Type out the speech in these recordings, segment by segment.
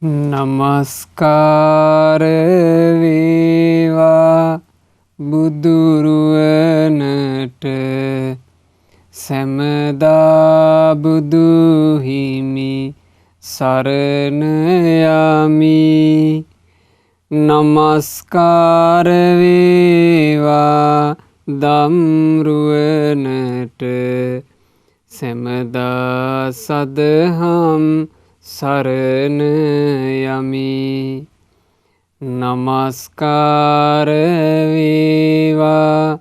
නමස්කාර වේවා බුදුරුවනට සැමදා බුදු හිමි සරණ යමි. නමස්කාර වේවා දම්රුවනට සැමදා සදහම් සරණ යමි. නමස්කාර වේවා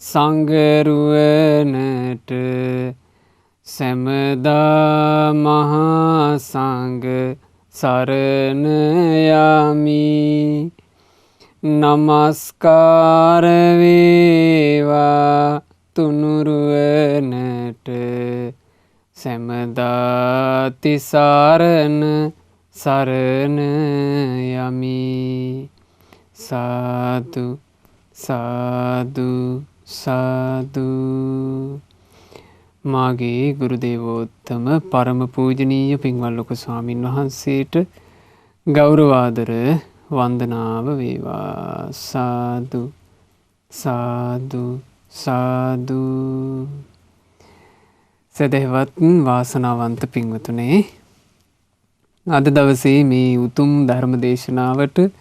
සංඝරුවනට සැමදා මහා සංඝ සරණ යමි. නමස්කාර වේවා තුනුරුවනට සැමදා තිසරණ සරණ යමි. සාදු සාදු සාදු. මාගේ ගුරු දේවෝත්තම පරම පූජනීය පින්වත් ලොකු ස්වාමින් වහන්සේට ගෞරවාදර වන්දනාව වේවා. සාදු සාදු සාදු. සදහවත් වාසනාවන්ත පින්වතුනේ, අද දවසේ මේ උතුම් ධර්ම දේශනාවට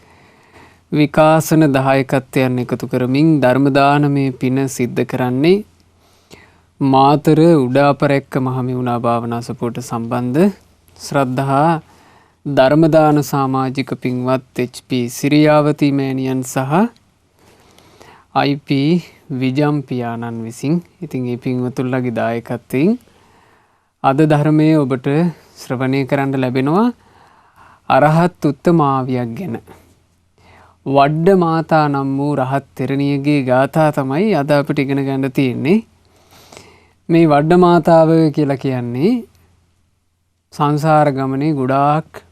විකාසන දායකත්වයන් එකතු කරමින් ධර්ම දානමය පින සිද්ධ කරන්නේ මාතර උඩාපරැක්ක මහමෙවුනා භාවනා සපුවට සම්බන්ධ ශ්‍රද්ධා ධර්මදාන සමාජික පින්වත් HP සිරියාවති මෑණියන් සහ IP විජම් පියාණන් විසින්. ඉතින් මේ පින්වතුන්ලගේ දායකත්වයෙන් අද ධර්මයේ ඔබට ශ්‍රවණය කරන්න ලැබෙනවා අරහත් උත්තමාවියක් ගැන. වඩ්ඩ මාතා නම් වූ රහත් තෙරණියගේ ගාථා තමයි අද අපිට ඉගෙන ගන්න තියෙන්නේ. මේ වඩ්ඩ මාතාව කියලා කියන්නේ සංසාර ගමනේ ගොඩාක්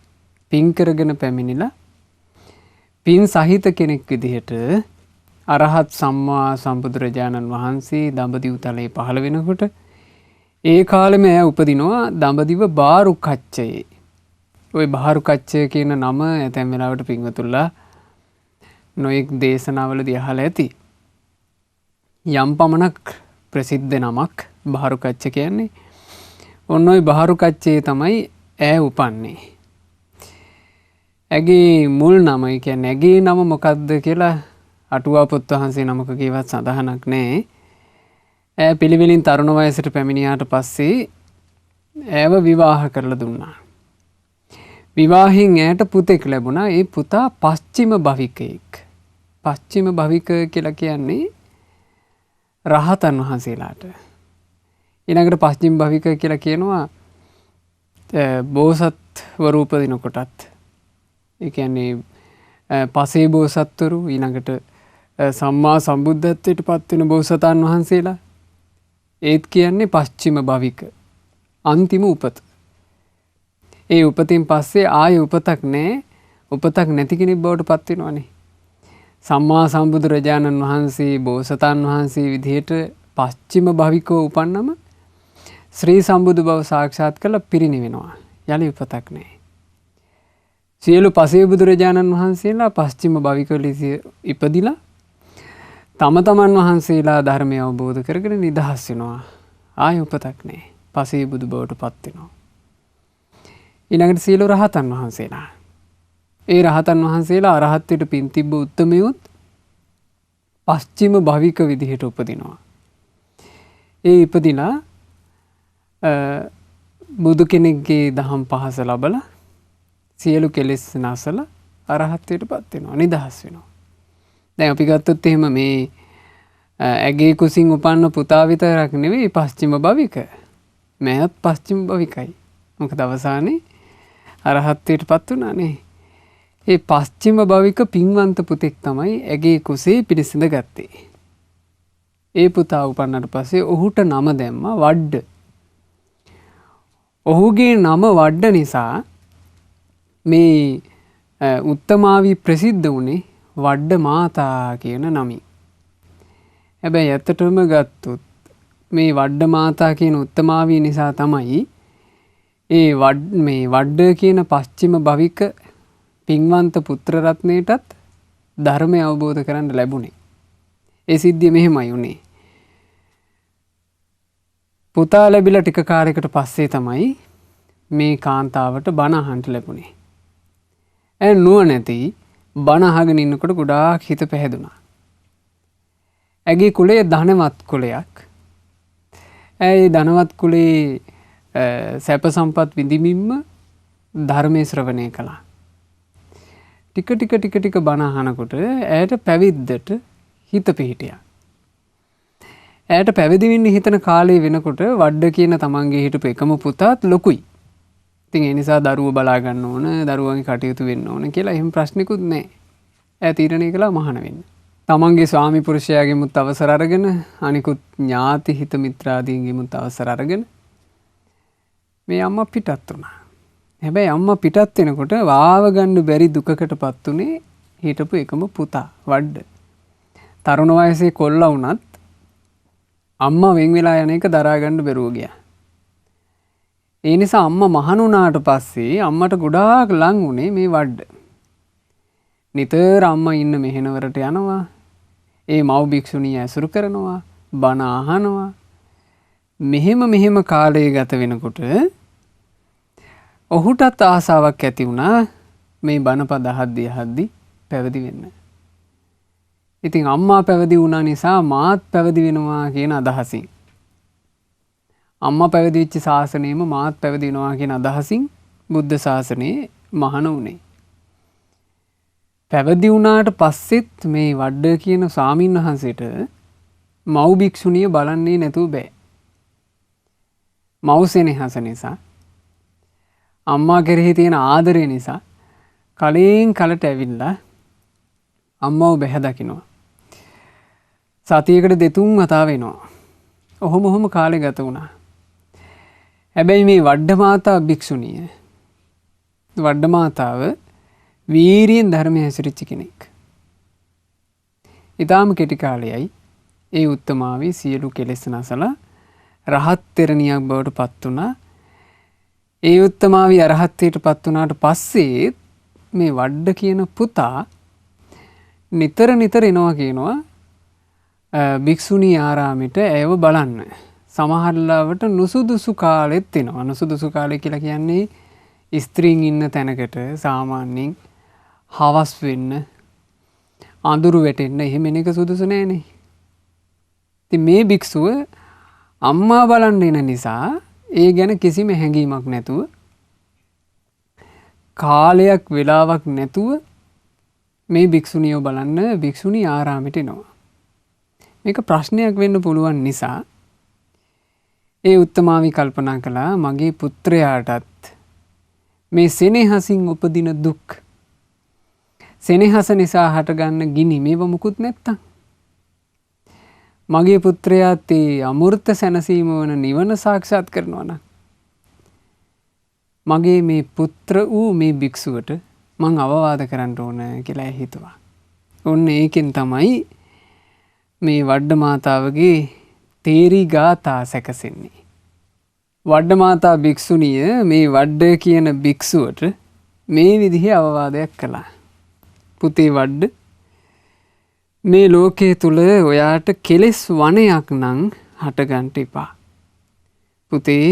පින් කරගෙන පැමිණිලා පින් සහිත කෙනෙක් විදිහට අරහත් සම්මා සම්බුදුරජාණන් වහන්සේ දඹදිව තලයේ පහළ වෙනකොට ඒ කාලෙම ඇය උපදිනවා දඹදිව බාරුකච්චයේ. ওই බාරුකච්චය කියන නම ඇතැම් වෙලාවට පින්වතුන්ලා නොයෙක් දේශනාවලදී අහලා ඇති. යම් පමණක් ප්‍රසිද්ධ නමක් බාරුකච්ච කියන්නේ. ඔන්න ඔය බාරුකච්චයේ තමයි ඇය උපන්නේ. ඇගේ මුල් නම කියන්නේ ඇගේ නම මොකක්ද කියලා අටුවා පොත් වහන්සේ නමකගේවත් සඳහනක් නැහැ. ඇය පිළිවෙලින් තරුණ වයසට පැමිණියාට පස්සේ ඇයව විවාහ කරලා දුන්නා. විවාහයෙන් ඇයට පුතෙක් ලැබුණා. ඒ පුතා පස්චිම භවිකයෙක්. පස්චිම භවික කියලා කියන්නේ රහතන් වහන්සේලාට. ඊළඟට පස්චිම භවික කියලා කියනවා බෝසත්වරු උපදින කොටත්. ඒ කියන්නේ පසේ බෝසත්වරු, ඊළඟට සම්මා සම්බුද්ධත්වයට පත් වෙන බෝසතාන් වහන්සේලා. ඒත් කියන්නේ පස්චිම භවික, අන්තිම උපත. ඒ උපතින් පස්සේ ආයෙ උපතක් නැහැ. උපතක් නැති කෙනෙක් බවට පත් වෙනවනේ. සම්මා සම්බුදුරජාණන් වහන්සේ බෝසතාන් වහන්සේ විදිහට පස්චිම භවිකව උපන්නම ශ්‍රී සම්බුදු බව සාක්ෂාත් කරලා පිරිනිවෙනවා. යලි උපතක් නැහැ. සියලු පසේ බුදුරජාණන් වහන්සේලා පස්චිම භවිකවල ඉපදිලා තම තමන් වහන්සේලා ධර්මය අවබෝධ කරගෙන නිදහස් වෙනවා. ආයෙ උපතක් නැහැ. පසේ බුදු බවට පත් වෙනවා. ඊළඟට සියලු රහතන් වහන්සේලා. ඒ රහතන් වහන්සේලා අරහත්ත්වයට පින් තිබ්බ උත්තමයොත් පස්චිම භවික විදිහට උපදිනවා. ඒ ඉපදිලා බුදු කෙනෙක්ගේ දහම් පහස ලබලා සියලු කෙලෙස් නැසලා අරහත්ත්වයට පත් වෙනවා, නිදහස් වෙනවා. දැන් අපි ගත්තොත් එහෙම මේ ඇගේ කුසින් උපන්න පුතා විතරක් නෙවෙයි පස්චිම භවික. මෑත් පස්චිම භවිකයි. මොකද අවසානයේ අරහත්ත්වයට පත් වුණානේ. ඒ පස්චිම භවික පින්වන්ත පුතෙක් තමයි ඇගේ කුසේ පිළිසිඳ ගත්තේ. ඒ පුතා උපන්නට පස්සේ ඔහුට නම දැම්මා වඩ්ඩ. ඔහුගේ නම වඩ්ඩ නිසා මේ උත්තමාවී ප්‍රසිද්ධ වුණේ වඩ්ඩ මාතා කියන නමින්. හැබැයි ඇත්තටම ගත්තොත් මේ වඩ්ඩ මාතා කියන උත්තමාවී නිසා තමයි ඒ මේ වඩ්ඩ කියන පශ්චිම භවික පින්වන්ත පුත්‍ර රත්නයටත් ධර්මය අවබෝධ කරන්න ලැබුණේ. ඒ සිද්ධිය මෙහෙමයි වුණේ. පුතා ලැබිලා ටික කාලයකට පස්සේ තමයි මේ කාන්තාවට බණ අහන්න ලැබුණේ. ඇය නුවණැති බණ අහගෙන ඉන්නකොට ගොඩාක් හිත පැහැදුනා. ඇගේ කුලය ධනවත් කුලයක්. ඇයි ධනවත් කුලේ සැප සම්පත් විඳිමින්ම ධර්මයේ ශ්‍රවණය කළා. ටික ටික බණ අහනකොට ඇයට පැවිද්දට හිත පිහිටියා. ඇයට පැවිදි වෙන්න හිතන කාලේ වෙනකොට වඩ්ඩ කියන තමන්ගේ හිටපු එකම පුතාත් ලොකුයි. ඉතින් ඒ නිසා දරුවෝ බලා ගන්න ඕන, දරුවන්ගේ කටයුතු වෙන්න ඕන කියලා එහෙම ප්‍රශ්නිකුත් නැහැ. ඇය තීරණය කළා මහාන වෙන්න. තමන්ගේ ස්වාමි පුරුෂයාගෙමුත් අවසර අරගෙන අනිකුත් ඥාති හිත මිත්‍රාදීන්ගෙමුත් අවසර අරගෙන මේ අම්මා පිටත් වුණා. හැබැයි අම්මා පිටත් වෙනකොට වාව ගන්න බැරි දුකකටපත් උනේ හිටපු එකම පුතා වඩ්ඩ. තරුණ වයසේ කොල්ලා වුණත් අම්මා වෙන් වෙලා යන එක දරා ගන්න බැරුව ගියා. ඒ නිසා අම්මා මහණ වුණාට පස්සේ අම්මට ගොඩාක් ලං වුණේ මේ වඩ්ඩ. නිතර අම්මා ඉන්න මෙහෙණවරට යනවා. ඒ මව් භික්ෂුණිය ඇසුරු කරනවා, බණ අහනවා. මෙහෙම කාලය ගත වෙනකොට ඔහුටත් ආසාවක් ඇති වුණා මේ බණපද අහද්දි පැවිදි වෙන්න. ඉතින් අම්මා පැවිදි වුණා නිසා මාත් පැවිදි වෙනවා කියන අදහසින්. අම්මා පැවිදි වෙච්ච ශාසනයෙම මාත් පැවිදි වෙනවා කියන අදහසින් බුද්ධ ශාසනයේ මහණ වුණේ. පැවිදි වුණාට පස්සෙත් මේ වඩ්ඩ කියන ස්වාමීන් වහන්සේට මව් භික්ෂුණිය බලන්නේ නැතුව බෑ. මව් සෙනෙහස නිසා, අම්මා කෙරෙහි තියෙන ආදරය නිසා කලෙන් කලට ඇවිල්ලා අම්මව බැහැ දකිනවා. සතියකට 2-3 වතාව වෙනවා. ඔහොම කාලේ ගත වුණා. හැබැයි මේ වඩ්ඩ මාතා භික්ෂුණිය, වඩ්ඩ මාතාව වීරියෙන් ධර්මයේ හැසිරෙච්ච කෙනෙක්. ඊටාම කෙටි කාලයයි ඒ උත්තමාවී සියලු කෙලෙස් නැසලා රහත් තෙරණියක් බවට පත් වුණා. ඒ උත්තමාවී අරහත්ත්වයට පත් වුණාට පස්සේ මේ වඩ්ඩ කියන පුතා නිතර එනවා කියනවා භික්ෂුණී ආරාමෙට ඇයව බලන්න. සමහර ලාවට නුසුදුසු කාලෙත් එනවා. නුසුදුසු කාලය කියලා කියන්නේ ස්ත්‍රීන් ඉන්න තැනකට සාමාන්‍යයෙන් හවස් වෙන්න, අඳුරු වැටෙන්න එහෙම එන එක සුදුසු නෑනේ. ඉතින් මේ භික්ෂුව අම්මා බලන්න එන නිසා ඒ ගැන කිසිම හැඟීමක් නැතුව, කාලයක් වෙලාවක් නැතුව මේ භික්ෂුණියව බලන්න භික්ෂුණී ආරාමෙට එනවා. මේක ප්‍රශ්නයක් වෙන්න පුළුවන් නිසා ඒ උත්තමාවි කල්පනා කළා මගේ පුත්‍රයාටත් මේ සෙනෙහසින් උපදින දුක්, සෙනෙහස නිසා හටගන්න ගිනි මේව මුකුත් නැත්තම් මගේ පුත්‍රයාත් ඒ අමෘත සැනසීම වන නිවන සාක්ෂාත් කරනවා නම් මගේ මේ පුත්‍ර වූ මේ භික්ෂුවට මං අවවාද කරන්න ඕන කියලා හිතුවා. ඔන්න ඒකෙන් තමයි මේ වඩ්ඩ මාතාවගේ තේරී ගාථා සැකසෙන්නේ. වඩ්ඩ මාතා භික්ෂුණිය මේ වඩ්ඩ කියන භික්ෂුවට මේ විදිහේ අවවාදයක් කළා. පුතේ වඩ්ඩ, මේ ලෝකයේ තුල ඔයාට කෙලෙස් වනයක් නම් හටගන්න එපා. පුතේ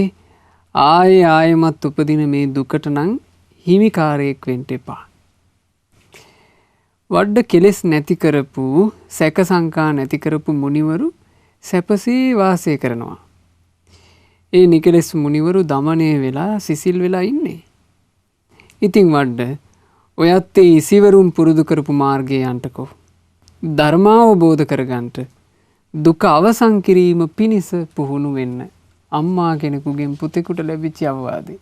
ආයෙමත් උපදින මේ දුකට නම් හිමිකාරයෙක් වෙන්න එපා. වඩ්ඩ කෙලෙස් නැති කරපු, සැක සංකා නැති කරපු මුනිවරු සැපසේ වාසය කරනවා. ඒ නිකලෙස් මුනිවරු දමණය වෙලා සිසිල් වෙලා ඉන්නේ. ඉතින් වඩ්ඩ ඔයත් ඒ ඉසිවරුන් පුරුදු කරපු මාර්ගයේ යන්ටකෝ. ධර්මාවබෝධ කරගන්නට, දුක අවසන් කිරීම පිණිස පුහුණු වෙන්න අම්මා කෙනෙකුගෙන් පුතෙකුට ලැබිච්ච අවවාදේ.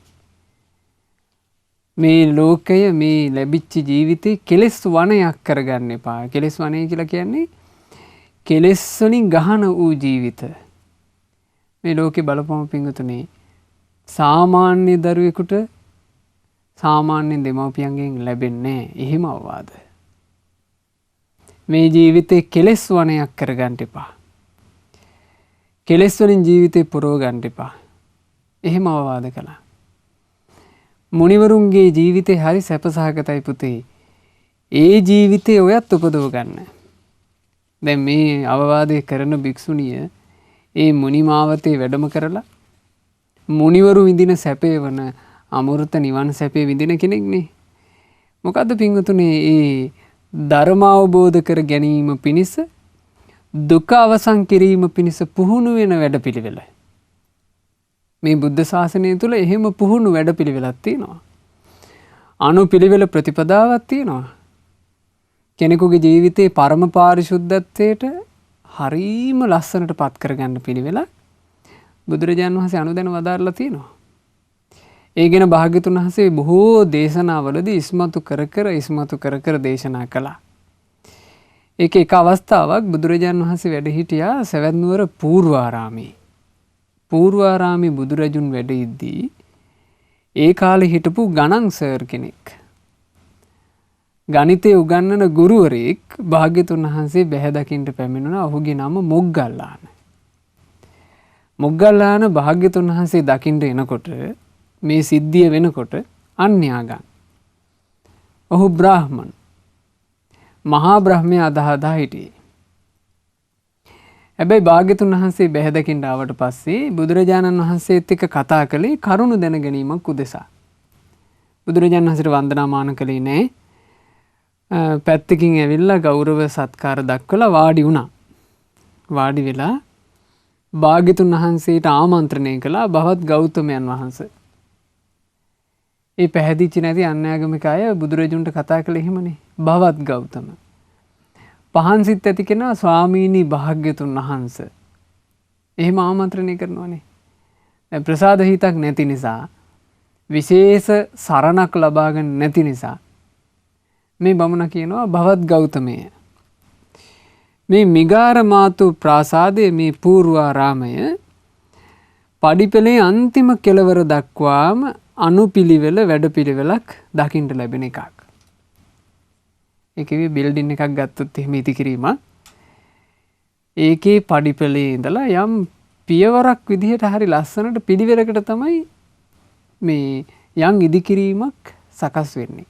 මේ ලෝකය, මේ ලැබිච්ච ජීවිතේ කෙලෙස් වනයක් කරගන්න එපා. කෙලෙස් වනය කියලා කියන්නේ කෙලෙස් වලින් ගහන වූ ජීවිත. මේ ලෝකේ බලපම පිංගුතුනේ සාමාන්‍ය දරුවෙකුට සාමාන්‍ය දෙමව්පියන්ගෙන් ලැබෙන්නේ එහෙම අවවාද. මේ ජීවිතේ කෙලෙස් වනයක් කරගන්න එපා. කෙලෙස් වලින් ජීවිතේ පුරව ගන්න එපා. එහෙම අවවාද කළා. මුනිවරුන්ගේ ජීවිතේ හරි සැපසහගතයි පුතේ. ඒ ජීවිතේ ඔයත් උපදව ගන්න. දැන් මේ අවවාදය කරන භික්ෂුණිය ඒ මුනිමාවතේ වැඩම කරලා මුනිවරු විඳින සැපේ වන අමෘත නිවන් සැපේ විඳින කෙනෙක්නේ. මොකද්ද පින්වතුනි ඒ ධර්ම අවබෝධ කර ගැනීම පිණිස දුක අවසන් කිරීම පිණිස පුහුණු වෙන වැඩපිළිවෙල. මේ බුද්ධ ශාසනය තුල එහෙම පුහුණු වැඩපිළිවෙලක් තියෙනවා. අනුපිළිවෙල ප්‍රතිපදාවක් තියෙනවා. කෙනෙකුගේ ජීවිතේ පරම පාරිශුද්ධත්වයට හරීම ලස්සනට පත් කරගන්න පිළිවෙලක් බුදුරජාණන් වහන්සේ අනුදැන වදාරලා තියෙනවා. ඒ ගැන භාග්‍යතුන් වහන්සේ බොහෝ දේශනාවලදී ඉස්මතු කර කර දේශනා කළා. ඒක එක අවස්ථාවක් බුදුරජාණන් වහන්සේ වැඩ හිටියා සවැත් නුවර පූර්වාරාමේ. පූර්වාරාමේ බුදුරජුන් වැඩ ඉද්දී ඒ කාලේ හිටපු ගණන් සර් කෙනෙක් ගණිතය උගන්වන ගුරුවරයෙක් භාග්‍යතුන් වහන්සේ බැහැ දකින්න පැමිණුණා. ඔහුගේ නම මොග්ගල්ලාන. මොග්ගල්ලාන භාග්‍යතුන් වහන්සේ දකින්න එනකොට මේ සිද්ධිය වෙනකොට අන්‍යාගම්. ඔහු බ්‍රාහ්මණ. මහා බ්‍රහ්මයා අදහදා හිටියේ. හැබැයි භාග්‍යතුන් වහන්සේ බැහැ දකින්න ආවට පස්සේ බුදුරජාණන් වහන්සේත් එක්ක කතා කළේ කරුණ දැන ගැනීමක් උදෙසා. බුදුරජාණන් වහන්සේට වන්දනාමාන කළේ නෑ. පැත්තකින් ඇවිල්ලා ගෞරව සත්කාර දක්වලා වාඩි වුණා. වාඩි වෙලා භාග්‍යතුන් වහන්සේට ආමන්ත්‍රණය කළා භවත් ගෞතමයන් වහන්සේ. ඒ පැහැදිච්ච නැති අන්‍යාගමික අය බුදුරජුන්ට කතා කළේ එහෙමනේ. භවත් ගෞතම. පහන් සිත් ඇති කෙනා ස්වාමීනි භාග්‍යතුන් වහන්සේ. එහෙම ආමන්ත්‍රණය කරනවානේ. දැන් ප්‍රසාද හිතක් නැති නිසා විශේෂ සරණක් ලබා ගන්න නැති නිසා මේ බමුණ කියනවා භවත් ගෞතමය. මේ මිගාර මාතු ප්‍රාසාදයේ මේ පූර්වාරාමය පඩිපෙළේ අන්තිම කෙළවර දක්වාම අනුපිළිවෙල වැඩපිළිවෙලක් දකින්න ලැබෙන එකක්. ඒකේ බිල්ඩින් එකක් ගත්තොත් එහෙම ඉදිකිරීමක්. ඒකේ පඩිපෙළේ ඉඳලා යම් පියවරක් විදිහට හරි ලස්සනට පිළිවෙලකට තමයි මේ යම් ඉදිකිරීමක් සකස් වෙන්නේ.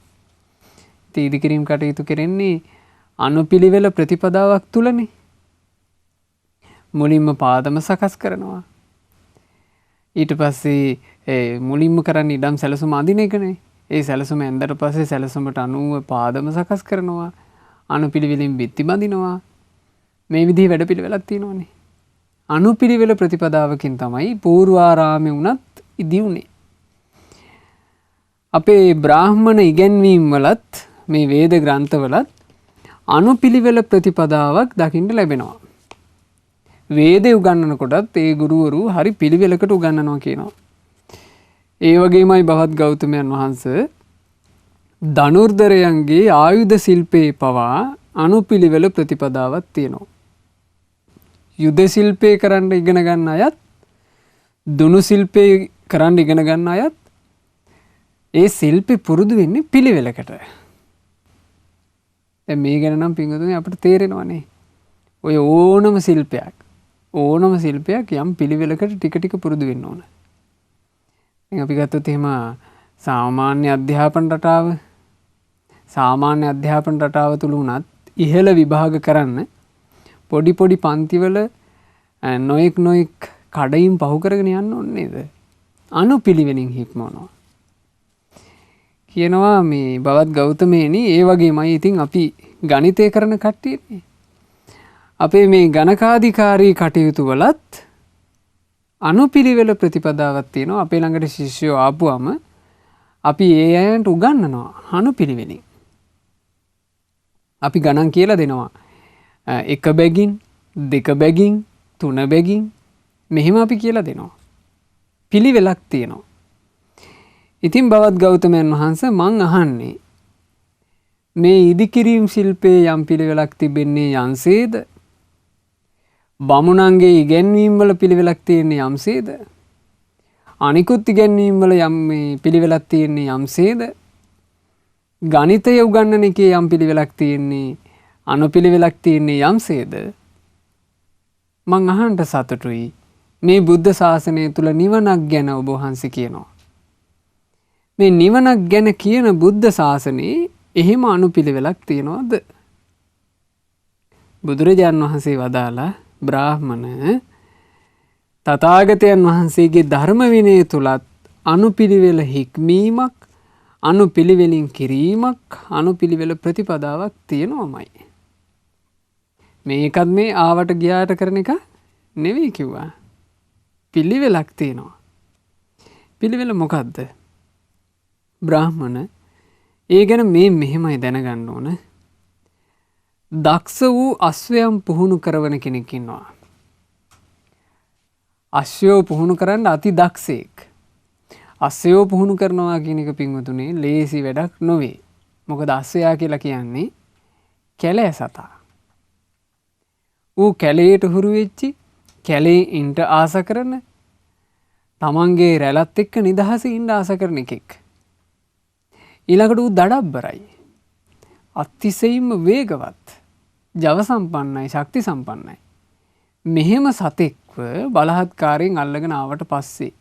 ඉතින් ඉදිකිරීම කටයුතු කරන්නේ අනුපිළිවෙල ප්‍රතිපදාවක් තුලනේ. මුලින්ම පාදම සකස් කරනවා. ඊට පස්සේ මුලින්ම කරන්නේ ඉඩම් සැලසුම අඳින එකනේ. ඒ සැලසුම ඇඳලා පස්සේ සැලසුමට අනුව පාදම සකස් කරනවා. අනුපිළිවෙලින් බිත්ති බඳිනවා. මේ විදිහේ වැඩපිළිවෙලක් තියෙනවානේ. අනුපිළිවෙල ප්‍රතිපදාවකින් තමයි පූර්වාරාමේ වුණත් ඉදි උනේ. අපේ බ්‍රාහ්මණ ඉගැන්වීම් වලත් මේ වේද ග්‍රන්ථවලත් අනුපිළිවෙල ප්‍රතිපදාවක් දකින්න ලැබෙනවා. වේදේ උගන්වනකොටත් ඒ ගුරුවරු හරි පිළිවෙලකට උගන්වනවා කියනවා. ඒ වගේමයි භවත් ගෞතමයන් වහන්සේ ධනුර්ධරයන්ගේ ආයුධ ශිල්පේ පවා අනුපිළිවෙල ප්‍රතිපදාවක් තියෙනවා. යුද ශිල්පේ කරන්න ඉගෙන ගන්න අයත් දුනු ශිල්පේ කරන්න ඉගෙන ගන්න අයත් ඒ ශිල්පේ පුරුදු වෙන්නේ පිළිවෙලකට. දැන් මේ ගැන නම් පින්වතුනි අපිට තේරෙනවනේ. ඔය ඕනම ශිල්පයක් යම් පිළිවෙලකට ටික ටික පුරුදු වෙන්න ඕන. දැන් අපි ගත්තොත් එහෙම සාමාන්‍ය අධ්‍යාපන රටාව තුල උනත් ඉහළ විභාග කරන්න පොඩි පොඩි පන්තිවල නොඑක් කඩයින් පහු කරගෙන යන්න ඕනේ නේද? අනුපිළිවෙලින් හික්මවනවා. කියනවා මේ භවත් ගෞතමයනි ඒ වගේමයි ඉතින් අපි ගණිතය කරන කට්ටියනේ. අපේ මේ ගණකාධිකාරී කටයුතු වලත් අනුපිළිවෙල ප්‍රතිපදාවක් තියෙනවා. අපේ ළඟට ශිෂ්‍යයෝ ආපුවම අපි ඒ අයන්ට උගන්වනවා අනුපිළිවෙලින්. අපි ගණන් කියලා දෙනවා. 1 බැගින් 2 බැගින් 3 බැගින් මෙහෙම අපි කියලා දෙනවා. පිළිවෙලක් තියෙනවා. ඉතින් භවත් ගෞතමයන් වහන්සේ මං අහන්නේ මේ ඉදිකිරීම් ශිල්පයේ යම් පිළිවෙලක් තිබෙන්නේ යම්සේද? බමුණන්ගේ ඉගැන්වීම් වල පිළිවෙලක් තියෙන්නේ යම්සේද? අනිකුත් ඉගැන්වීම් වල යම් මේ පිළිවෙලක් තියෙන්නේ යම්සේද? ගණිතය උගන්වන එකේ යම් පිළිවෙලක් තියෙන්නේ අනුපිළිවෙලක් තියෙන්නේ යම්සේද? මං අහන්න සතුටුයි. මේ බුද්ධ ශාසනය තුල නිවනක් ගැන ඔබ වහන්සේ කියනවා. මේ නිවනක් ගැන කියන බුද්ධ ශාසනයේ එහෙම අනුපිළිවෙලක් තියනවද? බුදුරජාණන් වහන්සේ වදාලා බ්‍රාහ්මණ තථාගතයන් වහන්සේගේ ධර්ම විනය තුලත් අනුපිළිවෙල හික්මීමක්, අනුපිළිවෙලින් කිරීමක්, අනුපිළිවෙල ප්‍රතිපදාවක් තියෙනවමයි. මේකත් මේ ආවට ගියාට කරන එක නෙවෙයි කිව්වා. පිළිවෙලක් තියෙනවා. පිළිවෙල මොකද්ද? බ්‍රාහ්මණ ඒ ගැන මේ මෙහෙමයි දැනගන්න ඕන. දක්ෂ වූ අශ්වයන් පුහුණු කරවන කෙනෙක් ඉන්නවා. අශ්වයෝ පුහුණු කරන්න අති දක්ෂයෙක්. අශ්වයෝ පුහුණු කරනවා කියන එක පින්වතුනේ ලේසි වැඩක් නොවේ. මොකද අශ්වයා කියලා කියන්නේ කැලෑ සතා. ඌ කැලේට හුරු වෙච්චි, කැලේ ඉන්න ආස කරන, තමන්ගේ රැළත් එක්ක නිදහසේ ඉන්න ආස කරන එකෙක්. ඊළඟට ඌ දඩබ්බරයි. අතිශයින්ම වේගවත්, ජව සම්පන්නයි, ශක්ති සම්පන්නයි. මෙහෙම සතෙක්ව බලහත්කාරයෙන් අල්ලගෙන ආවට පස්සේ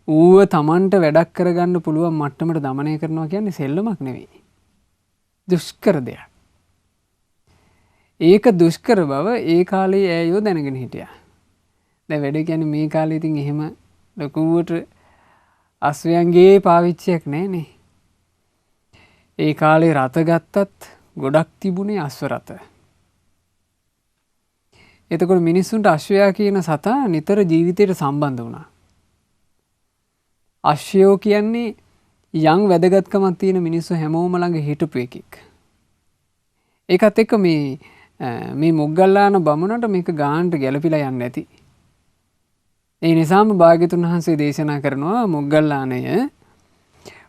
ඌව තමන්ට වැඩක් කරගන්න පුළුවන් මට්ටමට දමනය කරනවා කියන්නේ සෙල්ලමක් නෙවෙයි. දුෂ්කර දෙයක්. ඒක දුෂ්කර බව ඒ කාලේ ඈයෝ දැනගෙන හිටියා. දැන් වැඩ කියන්නේ මේ කාලේ ඉතින් එහෙම ලකුවට අශ්වයන්ගේ පාවිච්චියක් නැහනේ. ඒ කාලේ රත ගත්තත් ගොඩක් තිබුණේ අශ්ව රත. එතකොට මිනිස්සුන්ට අශ්වයා කියන සතා නිතර ජීවිතයට සම්බන්ධ වුණා. අශ්වයෝ කියන්නේ යම් වැදගත්කමක් තියෙන මිනිස්සු හැමෝම ළඟ හිටපු එකෙක්. ඒකත් එක්ක මේ මොග්ගල්ලාන බමුණට මේක ගානට ගැලපිලා යන්නේ නැති. ඒ නිසාම භාග්‍යතුන් වහන්සේ දේශනා කරනවා මොග්ගල්ලානය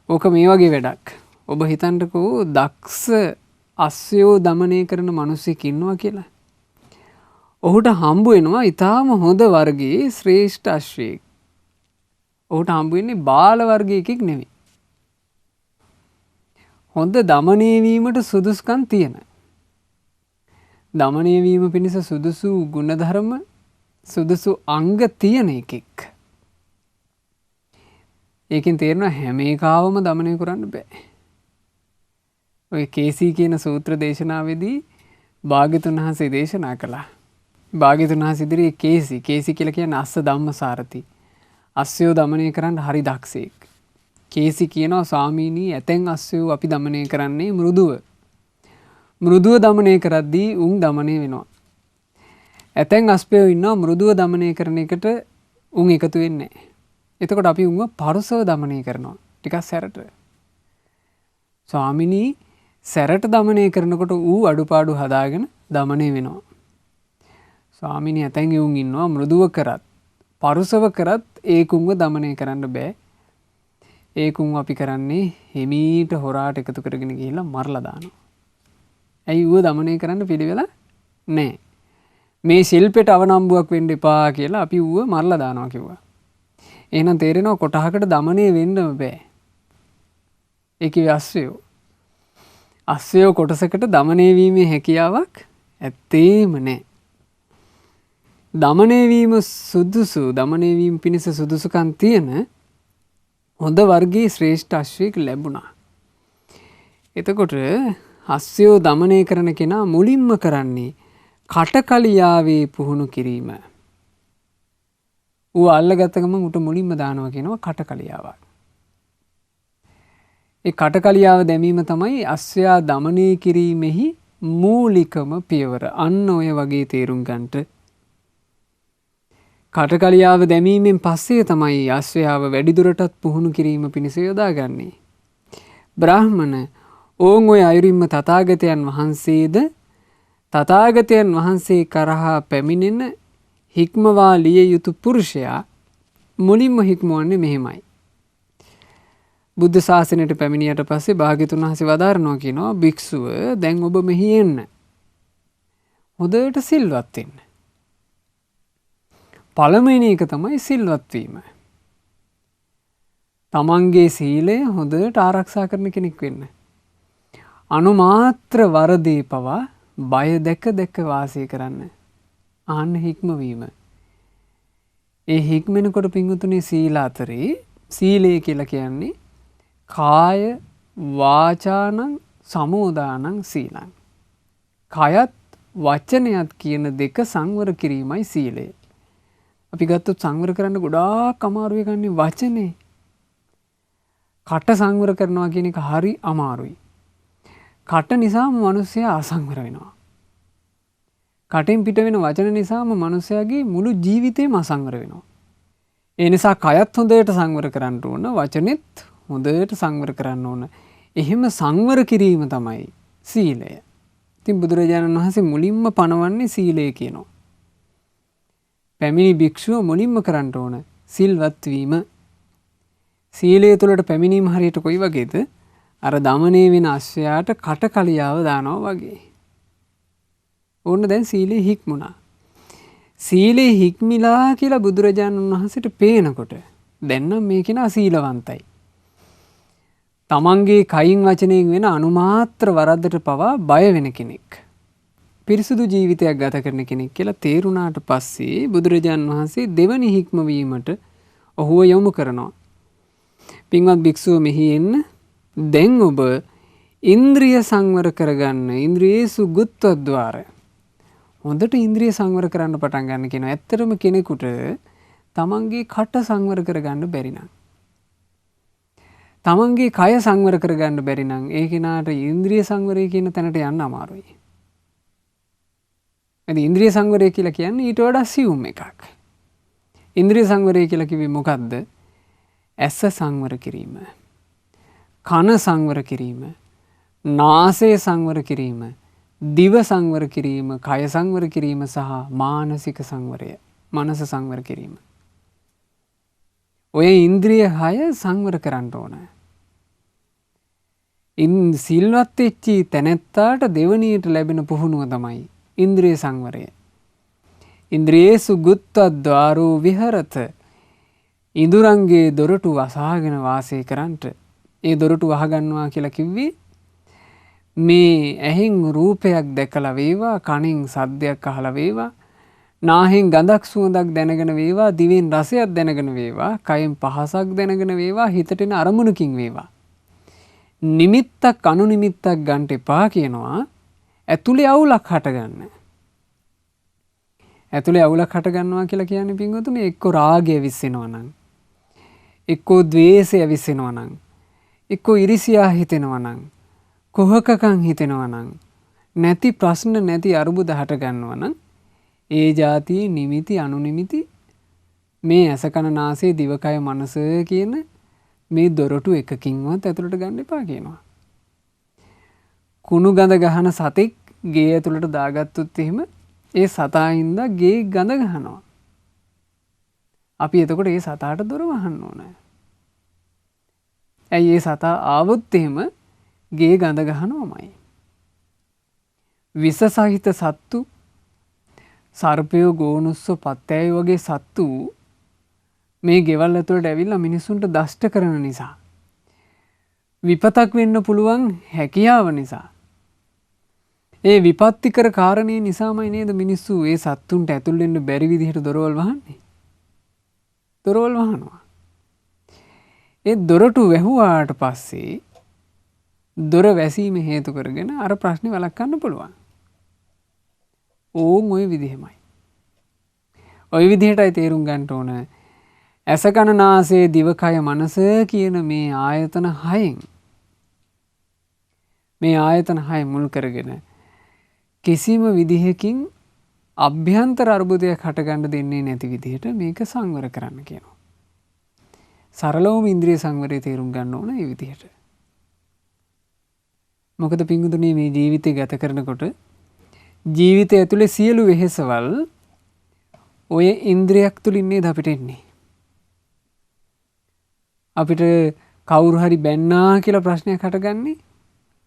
ඕක මේ වගේ වැඩක්. ඔබ හිතන්නකෝ දක්ෂ අශ්වයෝ দমনය කරන මිනිස්සෙක් ඉන්නවා කියලා. ඔහුට හම්බ වෙනවා ඊටාම හොඳ වර්ගයේ ශ්‍රේෂ්ඨ අශ්වයෙක්. ඔහුට හම්බ වෙන්නේ බාල වර්ගයේ එකෙක් නෙමෙයි. හොඳ দমনය වීමට සුදුසුකම් තියෙන. দমনය වීම පිණිස සුදුසු ගුණධර්ම, සුදුසු අංග තියෙන එකෙක්. ඒකෙන් තේරෙනවා හැම එකවම দমনය කරන්න බෑ. ඔය කේසී කියන සූත්‍ර දේශනාවේදී භාග්‍යතුන් වහන්සේ දේශනා කළා. භාග්‍යතුන් වහන්සේ ඉදිරියේ කේසී කියලා කියන්නේ අස්ස ධම්මසාරති. අස්සයෝ দমনය කරන්න හරි දක්ෂයෙක්. කේසී කියනවා ස්වාමීනි ඇතැන් අස්සයෝ අපි দমনය කරන්නේ මෘදුව. මෘදුව দমনය කරද්දී උන් দমনය වෙනවා. ඇතැන් අස්පයෝ ඉන්නවා මෘදුව দমনය කරන එකට උන් එකතු වෙන්නේ නැහැ. එතකොට අපි උන්ව පරුසව দমনය කරනවා. ටිකක් සැරට. ස්වාමිනී සැරට দমনය කරනකොට ඌ අඩුපාඩු හදාගෙන দমনය වෙනවා. ස්වාමිනී ඇතැන් උන් ඉන්නවා මෘදුව කරත් පරුසව කරත් ඒකුන්ව দমনය කරන්න බෑ. ඒකුන් අපි කරන්නේ හිමීට හොරාට එකතු කරගෙන ගිහිල්ලා මරලා දානවා. ඇයි ඌව দমনය කරන්න පිළිවෙල නැහැ. මේ ශිල්පෙට අවනම්බුවක් වෙන්න එපා කියලා අපි ඌව මරලා දානවා කිව්වා. එහෙනම් තේරෙනවා කොටහකට দমনය වෙන්නම බෑ. ඒකේ අස්සයෝ. අස්සයෝ කොටසකට দমনය වීමේ හැකියාවක් ඇත්තේම නැහැ. দমনය වීම සුදුසු, দমনය වීම පිණිස සුදුසුකම් තියෙන හොඳ වර්ගයේ ශ්‍රේෂ්ඨ අශ්වයෙක් ලැබුණා. එතකොට අස්සයෝ দমনය කරන කෙනා මුලින්ම කරන්නේ කටකලියාවේ පුහුණු කිරීම. ඌ අල්ලගත්ත ගමන් උට මුලින්ම දානවා කියනවා කටකලියාවක්. ඒ කටකලියාව දැමීම තමයි අස්සයා দমনය කිරීමෙහි මූලිකම පියවර. අන්න ඔය වගේ තේරුම් ගන්නට කටකලියාව දැමීමෙන් පස්සේ තමයි අශ්වයාව වැඩිදුරටත් පුහුණු කිරීම පිණිස යොදාගන්නේ. බ්‍රාහ්මණ ඕන් ඔය අයුරින්ම තථාගතයන් වහන්සේද තථාගතයන් වහන්සේ කරහා පැමිණෙන හික්මවා ලිය යුතු පුරුෂයා මුලින්ම හික්මවන්නේ මෙහෙමයි. බුද්ධ ශාසනයට පැමිණියට පස්සේ භාග්‍යතුන් වහන්සේ වදාරනවා කියනවා භික්ෂුව දැන් ඔබ මෙහි එන්න. හොඳට සිල්වත් වෙන්න. පළවෙනි එක තමයි සිල්වත් වීම. තමන්ගේ සීලය හොඳට ආරක්ෂා කරන කෙනෙක් වෙන්න. අනුමාත්‍ර වරදී පවා බය දැක වාසය කරන්න. ආන්න හික්මවීම. ඒ හික්මෙනකොට පින්වතුනි සීල අතරේ සීලය කියලා කියන්නේ කාය වාචානං සමෝදානං සීලං. කයත් වචනයත් කියන දෙක සංවර කිරීමයි සීලය. අපි ගත්තොත් සංවර කරන්න ගොඩාක් අමාරු එකන්නේ වචනේ. කට සංවර කරනවා කියන එක හරි අමාරුයි. කට නිසාම මිනිස්සයා අසංවර වෙනවා. කටෙන් පිට වෙන වචන නිසාම මිනිසයාගේ මුළු ජීවිතේම අසංවර වෙනවා. ඒ නිසා කයත් හොඳට සංවර කරන්න ඕන, වචනෙත් හොඳට සංවර කරන්න ඕන. එහෙම සංවර කිරීම තමයි සීලය. ඉතින් බුදුරජාණන් වහන්සේ මුලින්ම පනවන්නේ සීලය කියනවා. පැමිණි භික්ෂුව මුලින්ම කරන්න ඕන සිල්වත් වීම. සීලය තුළට පැමිණීම හරියට කොයි වගේද? අර දමනය වෙන අශ්වයාට කටකලියාව දානවා වගේ. ඕන්න දැන් සීලේ හික්මුණා. සීලේ හික්මිලා කියලා බුදුරජාණන් වහන්සේට පේනකොට දැන් නම් මේ කෙනා සීලවන්තයි. තමන්ගේ කයින් වචනයෙන් වෙන අනුමාත්‍ර වරද්දට පවා බය වෙන කෙනෙක්. පිරිසුදු ජීවිතයක් ගත කරන කෙනෙක් කියලා තේරුණාට පස්සේ බුදුරජාණන් වහන්සේ දෙවනි හික්මවීමට ඔහුව යොමු කරනවා. පින්වත් භික්ෂුව මෙහි එන්න. දැන් ඔබ ඉන්ද්‍රිය සංවර කරගන්න. ඉන්ද්‍රියේසු ගුත්වද්වාර. හොඳට ඉන්ද්‍රිය සංවර කරන්න පටන් ගන්න කියනවා. ඇත්තටම කෙනෙකුට තමන්ගේ කට සංවර කරගන්න බැරි නම්, තමන්ගේ කය සංවර කරගන්න බැරි නම් ඒ කෙනාට ඉන්ද්‍රිය සංවරය කියන තැනට යන්න අමාරුයි. එතන ඉන්ද්‍රිය සංවරය කියලා කියන්නේ ඊට වඩා සියුම් එකක්. ඉන්ද්‍රිය සංවරය කියලා කිව්වේ මොකද්ද? ඇස සංවර කිරීම, කන සංවර කිරීම, නාසය සංවර කිරීම, දිව සංවර කිරීම, කය සංවර කිරීම සහ මානසික සංවරය, මනස සංවර කිරීම. ඔය ඉන්ද්‍රිය 6 සංවර කරන්න ඕන. සිල්වත් වෙච්චි තැනැත්තාට දෙවනියට ලැබෙන පුහුණුව තමයි ඉන්ද්‍රිය සංවරය. ඉන්ද්‍රියේසු ගුත්තද්වාරෝ විහරත. ඉඳුරංගේ දොරටු වසාගෙන වාසය කරන්නට. ඒ දොරටු වහගන්නවා කියලා කිව්වේ මේ ඇහෙන් රූපයක් දැකලා වේවා, කනෙන් සද්දයක් අහලා වේවා, නාහෙන් ගඳක් සුවඳක් දැනගෙන වේවා, දිවෙන් රසයක් දැනගෙන වේවා, කයෙන් පහසක් දැනගෙන වේවා, හිතට එන අරමුණකින් වේවා. නිමිත්තක් අනුනිමිත්තක් ගන්න එපා කියනවා. ඇතුලේ අවුලක් හටගන්න. ඇතුලේ අවුලක් හටගන්නවා කියලා කියන්නේ පින්වතුනි එක්ක රාගය විශ්සෙනවා නම්, එක්කෝ ද්වේෂය විශ්සෙනවා නම්, එක්කෝ ඉරිසියා හිතෙනවා නම්, කුහකකම් හිතෙනවා නම්, නැති ප්‍රශ්න නැති අරුබුද හට ගන්නවා නම් ඒ જાතියේ නිමිති අනුනිමිති මේ ඇස කන නාසය දිවකය මනස කියන මේ දොරටු එකකින්වත් ඇතුළට ගන්න එපා කියනවා. කුණු ගඳ ගහන සතෙක් ගේ ඇතුළට දාගත්තොත් එහෙම ඒ සතා හින්දා ගේ ගඳ ගහනවා. අපි එතකොට ඒ සතාට දොර වහන්න ඕනේ. ඇයි ඒ සතා ආවොත් එහෙම ගේ ගඳ ගහනවමයි. විස සහිත සත්තු, සර්පයෝ, ගෝනුස්සෝ, පත්තෑයෝ වගේ සත්තු මේ ගෙවල් ඇතුළට ඇවිල්ලා මිනිසුන්ට දෂ්ට කරන නිසා, විපතක් වෙන්න පුළුවන් හැකියාව නිසා, ඒ විපත්තිකර කාරණේ නිසාමයි නේද මිනිස්සු ඒ සත්තුන්ට ඇතුල් වෙන්න බැරි විදිහට දොරවල් වහන්නේ. දොරවල් වහනවා. ඒ දොරටු වැහුවාට පස්සේ දොර වැසීම හේතු කරගෙන අර ප්‍රශ්නේ වළක්වන්න පුළුවන්. ඕන් ওই විදිහමයි. ওই විදිහටයි තේරුම් ගන්න ඕන. ඇස කන නාසය දිවකය මනස කියන මේ ආයතන 6න්, මේ ආයතන 6 මුල් කරගෙන කිසිම විදිහකින් අභ්‍යන්තර අර්බුදයක් හටගන්න දෙන්නේ නැති විදිහට මේක සංවර කරන්න කියනවා. සරලවම ඉන්ද්‍රිය සංවරය තේරුම් ගන්න ඕන මේ විදිහට. මොකද පිංගුතුනි මේ ජීවිතය ගත කරනකොට ජීවිතය ඇතුලේ සියලු වෙහෙසවල් ඔය ඉන්ද්‍රියක් තුලින් නේද අපිට එන්නේ. අපිට කවුරු හරි බැන්නා කියලා ප්‍රශ්නයක් හටගන්නේ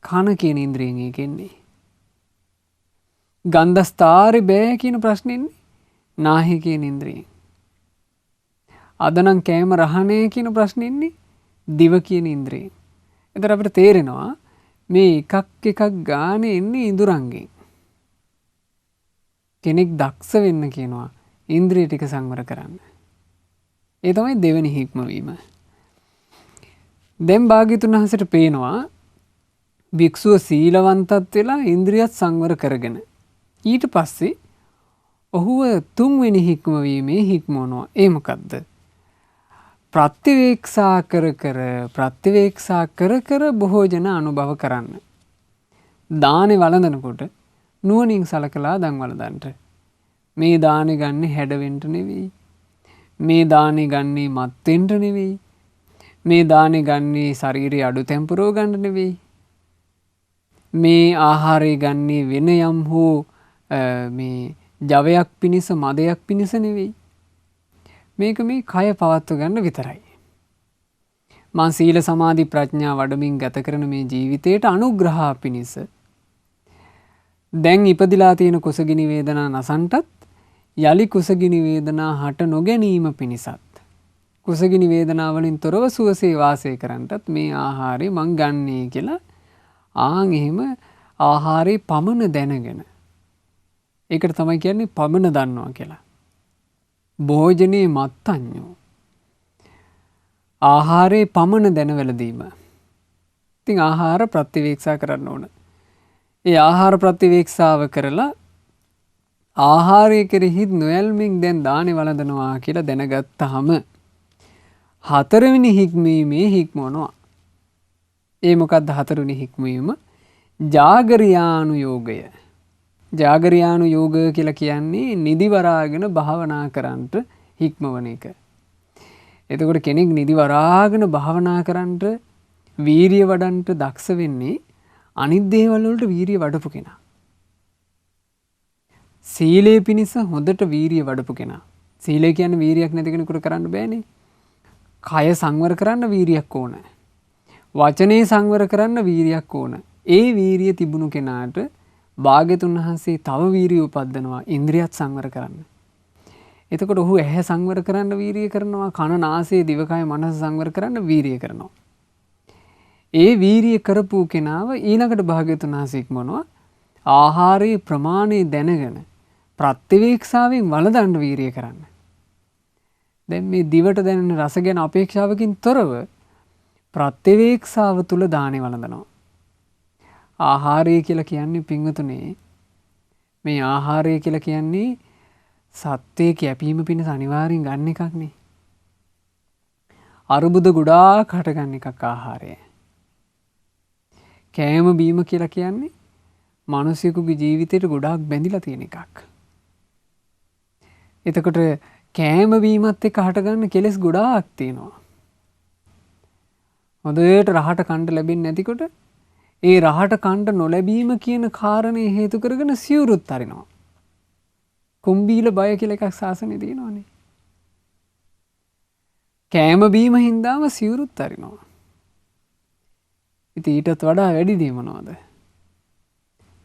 කන කියන ඉන්ද්‍රියෙන් ඒකෙන්නේ. ගන්ධස්තරේ බෑ කියන ප්‍රශ්නේ එන්නේ නාහය කියන ඉන්ද්‍රියෙන්. අද නම් කෑම රහණේ කියන ප්‍රශ්නේ එන්නේ දිව කියන ඉන්ද්‍රියෙන්. එතකොට අපිට තේරෙනවා මේ එකක් එකක් ගානේ එන්නේ ඉඳුරංගෙන්. කෙනෙක් දක්ෂ වෙන්න කියනවා ඉන්ද්‍රිය ටික සංවර කරන්න. ඒ තමයි දෙවෙනි හික්මවීම. දැන් භාග්‍යතුන් වහන්සේට පේනවා භික්ෂුව සීලවන්තත් වෙලා ඉන්ද්‍රියත් සංවර කරගෙන ඊට පස්සේ ඔහුව තුන්වෙනි හික්මවීමේ හික්මවනවා. ඒ මොකද්ද? ප්‍රතිවේක්ෂා කර කර බොහෝ ජන අනුභව කරන්න. දානේ වළඳනකොට නුවණින් සලකලා දන් වළඳන්ට. මේ දානේ ගන්නෙ හැඩවෙන්න නෙවෙයි. මේ දානේ ගන්නේ මත් වෙන්න නෙවෙයි. මේ දානේ ගන්නේ ශරීරයේ අඩු තැම්පරව ගන්න නෙවෙයි. මේ ආහාරය ගන්නේ වෙන යම් හෝ මේ ජවයක් පිණිස මදයක් පිණිස නෙවෙයි. මේක මේ කය පවත්ව ගන්න විතරයි. මං සීල සමාධි ප්‍රඥා වඩමින් ගත කරන මේ ජීවිතයට අනුග්‍රහ පිණිස දැන් ඉපදිලා තියෙන කුසගිනි වේදනා නසන්ටත් යලි කුසගිනි වේදනා හට නොගැනීම පිණිසත් කුසගිනි වේදනාවලින් තොරව සුවසේ වාසය කරන්නටත් මේ ආහාරය මං ගන්නේ කියලා ආන් එහෙම ආහාරේ පමණ දැනගෙන ඒකට තමයි කියන්නේ පමණ දන්නවා කියලා. භෝජනේ මත්තඤ්ඤෝ ආහාරේ පමණ දැනවලදීම. ඉතින් ආහාර ප්‍රතිවේක්ෂා කරන්න ඕන. ඒ ආහාර ප්‍රතිවේක්ෂාව කරලා ආහාරය කෙරෙහි නොයල්මින් දැන් දානේ වළඳනවා කියලා දැනගත්තාම හතරවෙනි හික්මීමේ හික්මවනවා. ඒ මොකක්ද හතරවෙනි හික්මීම? ජාගරියානු යෝගය. ජාගරියානු යෝග කියලා කියන්නේ නිදි වරාගෙන භාවනා කරන්නට හික්මවන එක. එතකොට කෙනෙක් නිදි වරාගෙන භාවනා කරන්නට වීරිය වඩන්නට දක්ෂ වෙන්නේ අනිත් දේවල් වලට වීරිය වඩපු කෙනා. සීලේ පිණිස හොඳට වීරිය වඩපු කෙනා. සීලය කියන්නේ වීරියක් නැති කෙනෙකුට කරන්න බෑනේ. කය සංවර කරන්න වීරියක් ඕන. වචනේ සංවර කරන්න වීරියක් ඕන. ඒ වීරිය තිබුණු කෙනාට භාග්‍යතුන් වහන්සේ තව වීරිය උපද්දනවා ඉන්ද්‍රියත් සංවර කරන්න. එතකොට ඔහු ඇහැ සංවර කරන්න වීරිය කරනවා, කන නාසය දිවකය මනස සංවර කරන්න වීරිය කරනවා. ඒ වීරිය කරපු කෙනාව ඊළඟට භාග්‍යතුන් වහන්සේ ඉක්මනවා ආහාරයේ ප්‍රමාණය දැනගෙන ප්‍රතිවේක්ෂාවෙන් වළඳන්න වීරිය කරන්න. දැන් මේ දිවට දැනෙන රස ගැන අපේක්ෂාවකින් තොරව ප්‍රතිවේක්ෂාව තුල දානේ වළඳනවා. ආහාරය කියලා කියන්නේ පින්වතුනේ මේ ආහාරය කියලා කියන්නේ සත්‍යයේ කැපීම පිණිස අනිවාර්යෙන් ගන්න එකක් නේ. අරුබුද ගොඩාක් හටගන්න එකක් ආහාරය. කෑම බීම කියලා කියන්නේ මිනිසෙකුගේ ජීවිතයට ගොඩාක් බැඳිලා තියෙන එකක්. එතකොට කෑම බීමත් එක්ක හටගන්න කෙලෙස් ගොඩාක් තියෙනවා. හොඳට රහට කන්න ලැබෙන්නේ නැතිකොට ඒ රහට කන්න නොලැබීම කියන කාරණේ හේතු කරගෙන සිවුරුත් අරිනවා. කුම්බීල බය කියලා එකක් සාසනේ තියෙනවානේ. කෑම බීම හින්දාම සිවුරුත් අරිනවා. ඉතින් ඊටත් වඩා වැඩි දේ මොනවද?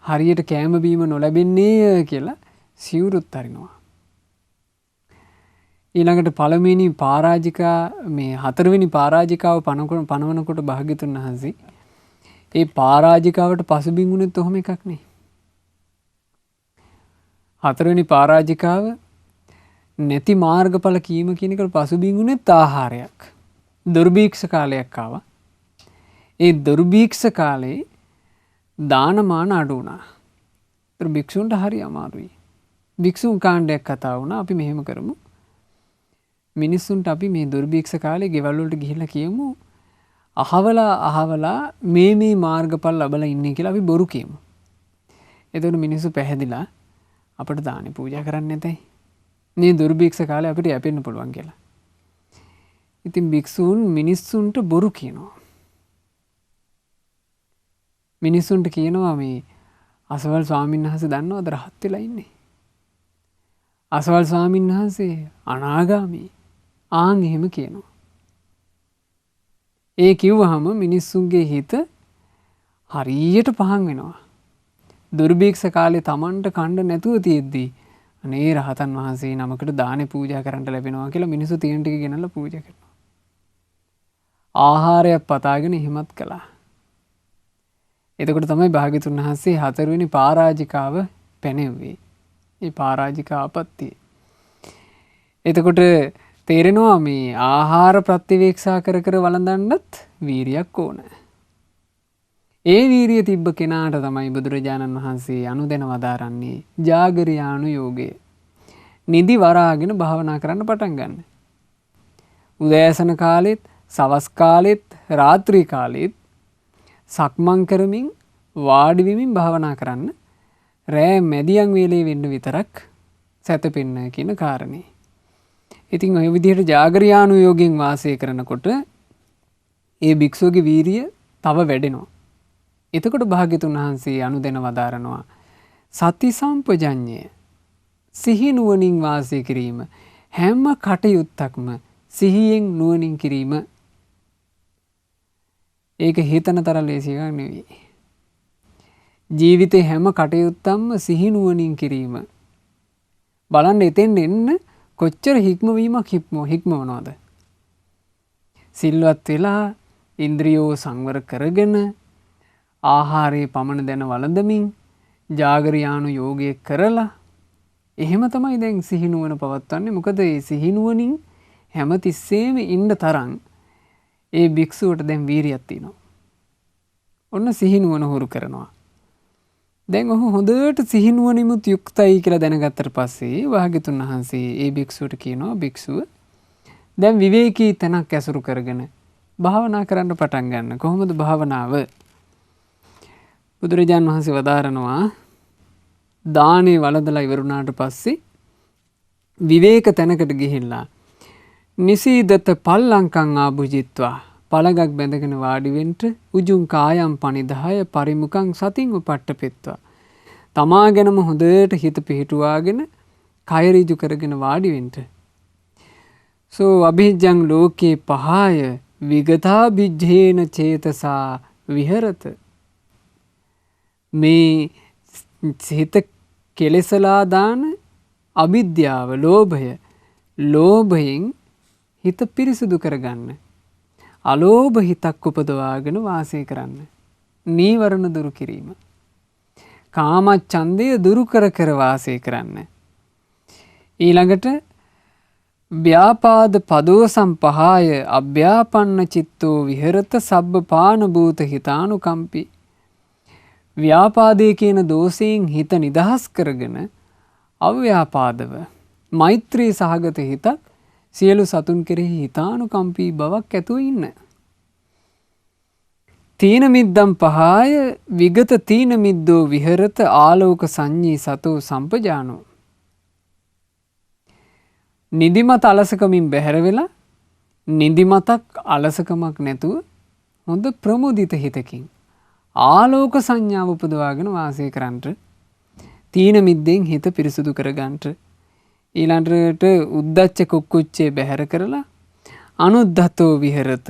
හරියට කෑම බීම නොලැබෙන්නේ කියලා සිවුරුත් අරිනවා. ඊළඟට පළවෙනි පරාජිකා මේ හතරවෙනි පරාජිකාව පනවනකොට භාග්‍යතුන් වහන්සේ ඒ පරාජිකාවට පසුබිම් වුණෙත් ඔහොම එකක් නේ. හතරවෙනි පරාජිකාව නැති මාර්ගඵල කීම කියන එකට පසුබිම් වුණෙත් ආහාරයක්. දුර්භීක්ෂ කාලයක් ආවා. ඒ දුර්භීක්ෂ කාලේ දානමාන අඩු වුණා. ඒතර භික්ෂුන්ට හරි අමාරුයි. භික්ෂුන් කාණ්ඩයක් කතා වුණා. අපි මෙහෙම කරමු. මිනිස්සුන්ට අපි මේ දුර්භීක්ෂ කාලේ ගෙවල් වලට ගිහිල්ලා කියමු අහවලා මේ මාර්ගඵල ලැබලා ඉන්නේ කියලා අපි බොරු කියමු. එතකොට මිනිස්සු පැහැදිලා අපිට දානි පූජා කරන්න නැතයි. මේ දුර්භීක්ෂ කාලේ අපිට යැපෙන්න පුළුවන් කියලා. ඉතින් භික්ෂූන් මිනිස්සුන්ට බොරු කියනවා. මිනිස්සුන්ට කියනවා මේ අසවල් ස්වාමීන් වහන්සේ දන්නවද රහත් වෙලා ඉන්නේ? අසවල් ස්වාමීන් වහන්සේ අනාගාමී. ආන් එහෙම කියනවා. ඒ කිව්වහම මිනිස්සුන්ගේ හිත හරියට පහන් වෙනවා. දුර්භීක්ෂ කාලේ Tamanට කණ්ඩ නැතුව තියෙද්දී අනේ රහතන් වහන්සේ නමකට දානේ පූජා කරන්න ලැබෙනවා කියලා මිනිස්සු තියෙන ටික ගෙනල්ලා පූජා කරනවා. ආහාරයක් පතාගෙන හිමත් කළා. එතකොට තමයි භාග්‍යතුන් වහන්සේ හතරවෙනි පරාජිකාව පැනෙව්වේ. මේ පරාජිකා අපත්තිය. එතකොට තේරෙනවා මේ ආහාර ප්‍රතිවේක්ෂා කර කර වළඳන්නත් වීරියක් ඕන. ඒ වීරිය තිබ්බ කෙනාට තමයි බුදුරජාණන් වහන්සේ අනුදැන වදාරන්නේ ජාගරියානු යෝගය. නිදි වරාගෙන භාවනා කරන්න පටන් ගන්න. උදෑසන කාලෙත්, සවස් කාලෙත්, රාත්‍රී කාලෙත් සක්මන් කරමින් වාඩි වෙමින් භාවනා කරන්න. රෑ මැදියම් වේලේ වෙන්න විතරක් සැතපෙන්න කියන කාරණේ. ඉතින් ඔය විදිහට ජාගරියානු යෝගයෙන් වාසය කරනකොට ඒ භික්ෂුවගේ වීරිය තව වැඩෙනවා. එතකොට භාග්‍යතුන් වහන්සේ අනුදැන වදාරනවා සති සම්පජඤ්ඤය සිහි නුවණින් වාසය කිරීම හැම කටයුත්තක්ම සිහියෙන් නුවණින් කිරීම. ඒක හිතන තරම් ලේසි එකක් නෙවෙයි. ජීවිතේ හැම කටයුත්තක්ම සිහි නුවණින් කිරීම. බලන්න එතෙන් එන්න කොච්චර හික්මවීමක් හික්මවනවද? සිල්වත් වෙලා ඉන්ද්‍රියෝ සංවර කරගෙන ආහාරයේ පමණ දැන වළඳමින් ජාගරියානු යෝගය කරලා එහෙම තමයි දැන් සිහිනුවන පවත්වන්නේ. මොකද ඒ සිහිනුවනින් හැමතිස්සෙම ඉන්න තරම් ඒ භික්ෂුවට දැන් වීරියක් තියෙනවා. ඔන්න සිහිනුවන හුරු කරනවා. දැන් ඔහු හොඳට සිහිනුවනිමුත් යුක්තයි කියලා දැනගත්තට පස්සේ භාග්‍යතුන් වහන්සේ ඒ භික්ෂුවට කියනවා භික්ෂුව දැන් විවේකී තැනක් ඇසුරු කරගෙන භාවනා කරන්න පටන් ගන්න. කොහොමද භාවනාව? බුදුරජාණන් වහන්සේ වදාරනවා දානේ වළඳලා ඉවරුණාට පස්සේ විවේක තැනකට ගිහිල්ලා නිසීදත පල්ලංකං ආභුජිත්වා පළඟක් බැඳගෙන වාඩි වෙන්න උජුං කායම් පනිදාය පරිමුඛං සතින් උපට්ඨපෙත්වා තමා ගැනම හොඳට හිත පිහිටුවාගෙන කය ඍජු කරගෙන වාඩි වෙන්න. සෝ අභිජ්ජං ලෝකේ පහය විගතා බිජ්ජේන චේතසා විහෙරත. මේ හිත කෙලෙසලා දාන අවිද්‍යාව ලෝභය ලෝභයෙන් හිත පිරිසුදු කරගන්න. අලෝභ හිතක් උපදවාගෙන වාසය කරන්න. නීවරණ දුරු කිරීම. කාමච්ඡන්දය දුරු කර කර වාසය කරන්න. ඊළඟට ව්‍යාපාද පදෝසම් පහය අභ්‍යාපන්න චිත්තෝ විහෙරත සබ්බපාන භූත හිතානුකම්පි. ව්‍යාපාදයේ කියන දෝෂයෙන් හිත නිදහස් කරගෙන අව්‍යාපාදව මෛත්‍රී සහගත හිතක් සියලු සතුන් කෙරෙහි හිතානුකම්පී බවක් ඇතුව ඉන්න. තීන මිද්දම් පහය විගත තීන මිද්දෝ විහෙරත ආලෝක සංඤී සතෝ සම්පජානෝ. නිදිමත අලසකමින් බැහැර වෙලා නිදිමතක් අලසකමක් නැතුව හොඳ ප්‍රමුදිත හිතකින් ආලෝක සංඥාව උපදවාගෙන වාසය කරන්නට තීන මිද්දෙන් හිත පිරිසුදු කරගන්නට ඊළඟට උද්දච්ච කුක්කුච්චේ බැහැර කරලා අනුද්ධතෝ විහෙරත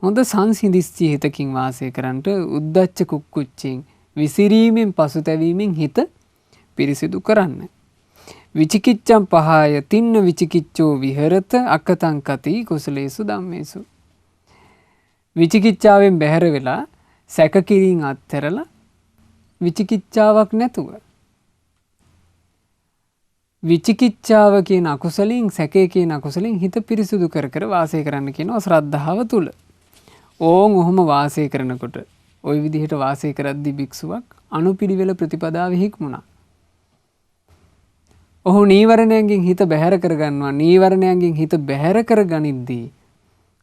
හොඳ සංසිඳිච්ච හිතකින් වාසය කරන්නට උද්දච්ච කුක්කුච්චෙන් විසිරීමෙන් පසුතැවීමෙන් හිත පිරිසිදු කරන්න. විචිකිච්ඡම් පහය තින්න විචිකිච්ඡෝ විහෙරත අකතං කති කුසලේසු ධම්මේසු. විචිකිච්ඡාවෙන් බැහැර වෙලා සැකකිරීම අත්හැරලා විචිකිච්ඡාවක් නැතුව විචිකිච්ඡාව කියන අකුසලින් සැකේ කියන අකුසලින් හිත පිරිසුදු කර කර වාසය කරන්න කියනවා ශ්‍රද්ධාව තුල. ඕන් ඔහොම වාසය කරනකොට ওই විදිහට වාසය කරද්දී භික්ෂුවක් අනුපිළිවෙල ප්‍රතිපදාවෙ හික්මුණා. ඔහු නීවරණයන්ගෙන් හිත බැහැර කරගන්නවා. නීවරණයන්ගෙන් හිත බැහැර කරගනිද්දී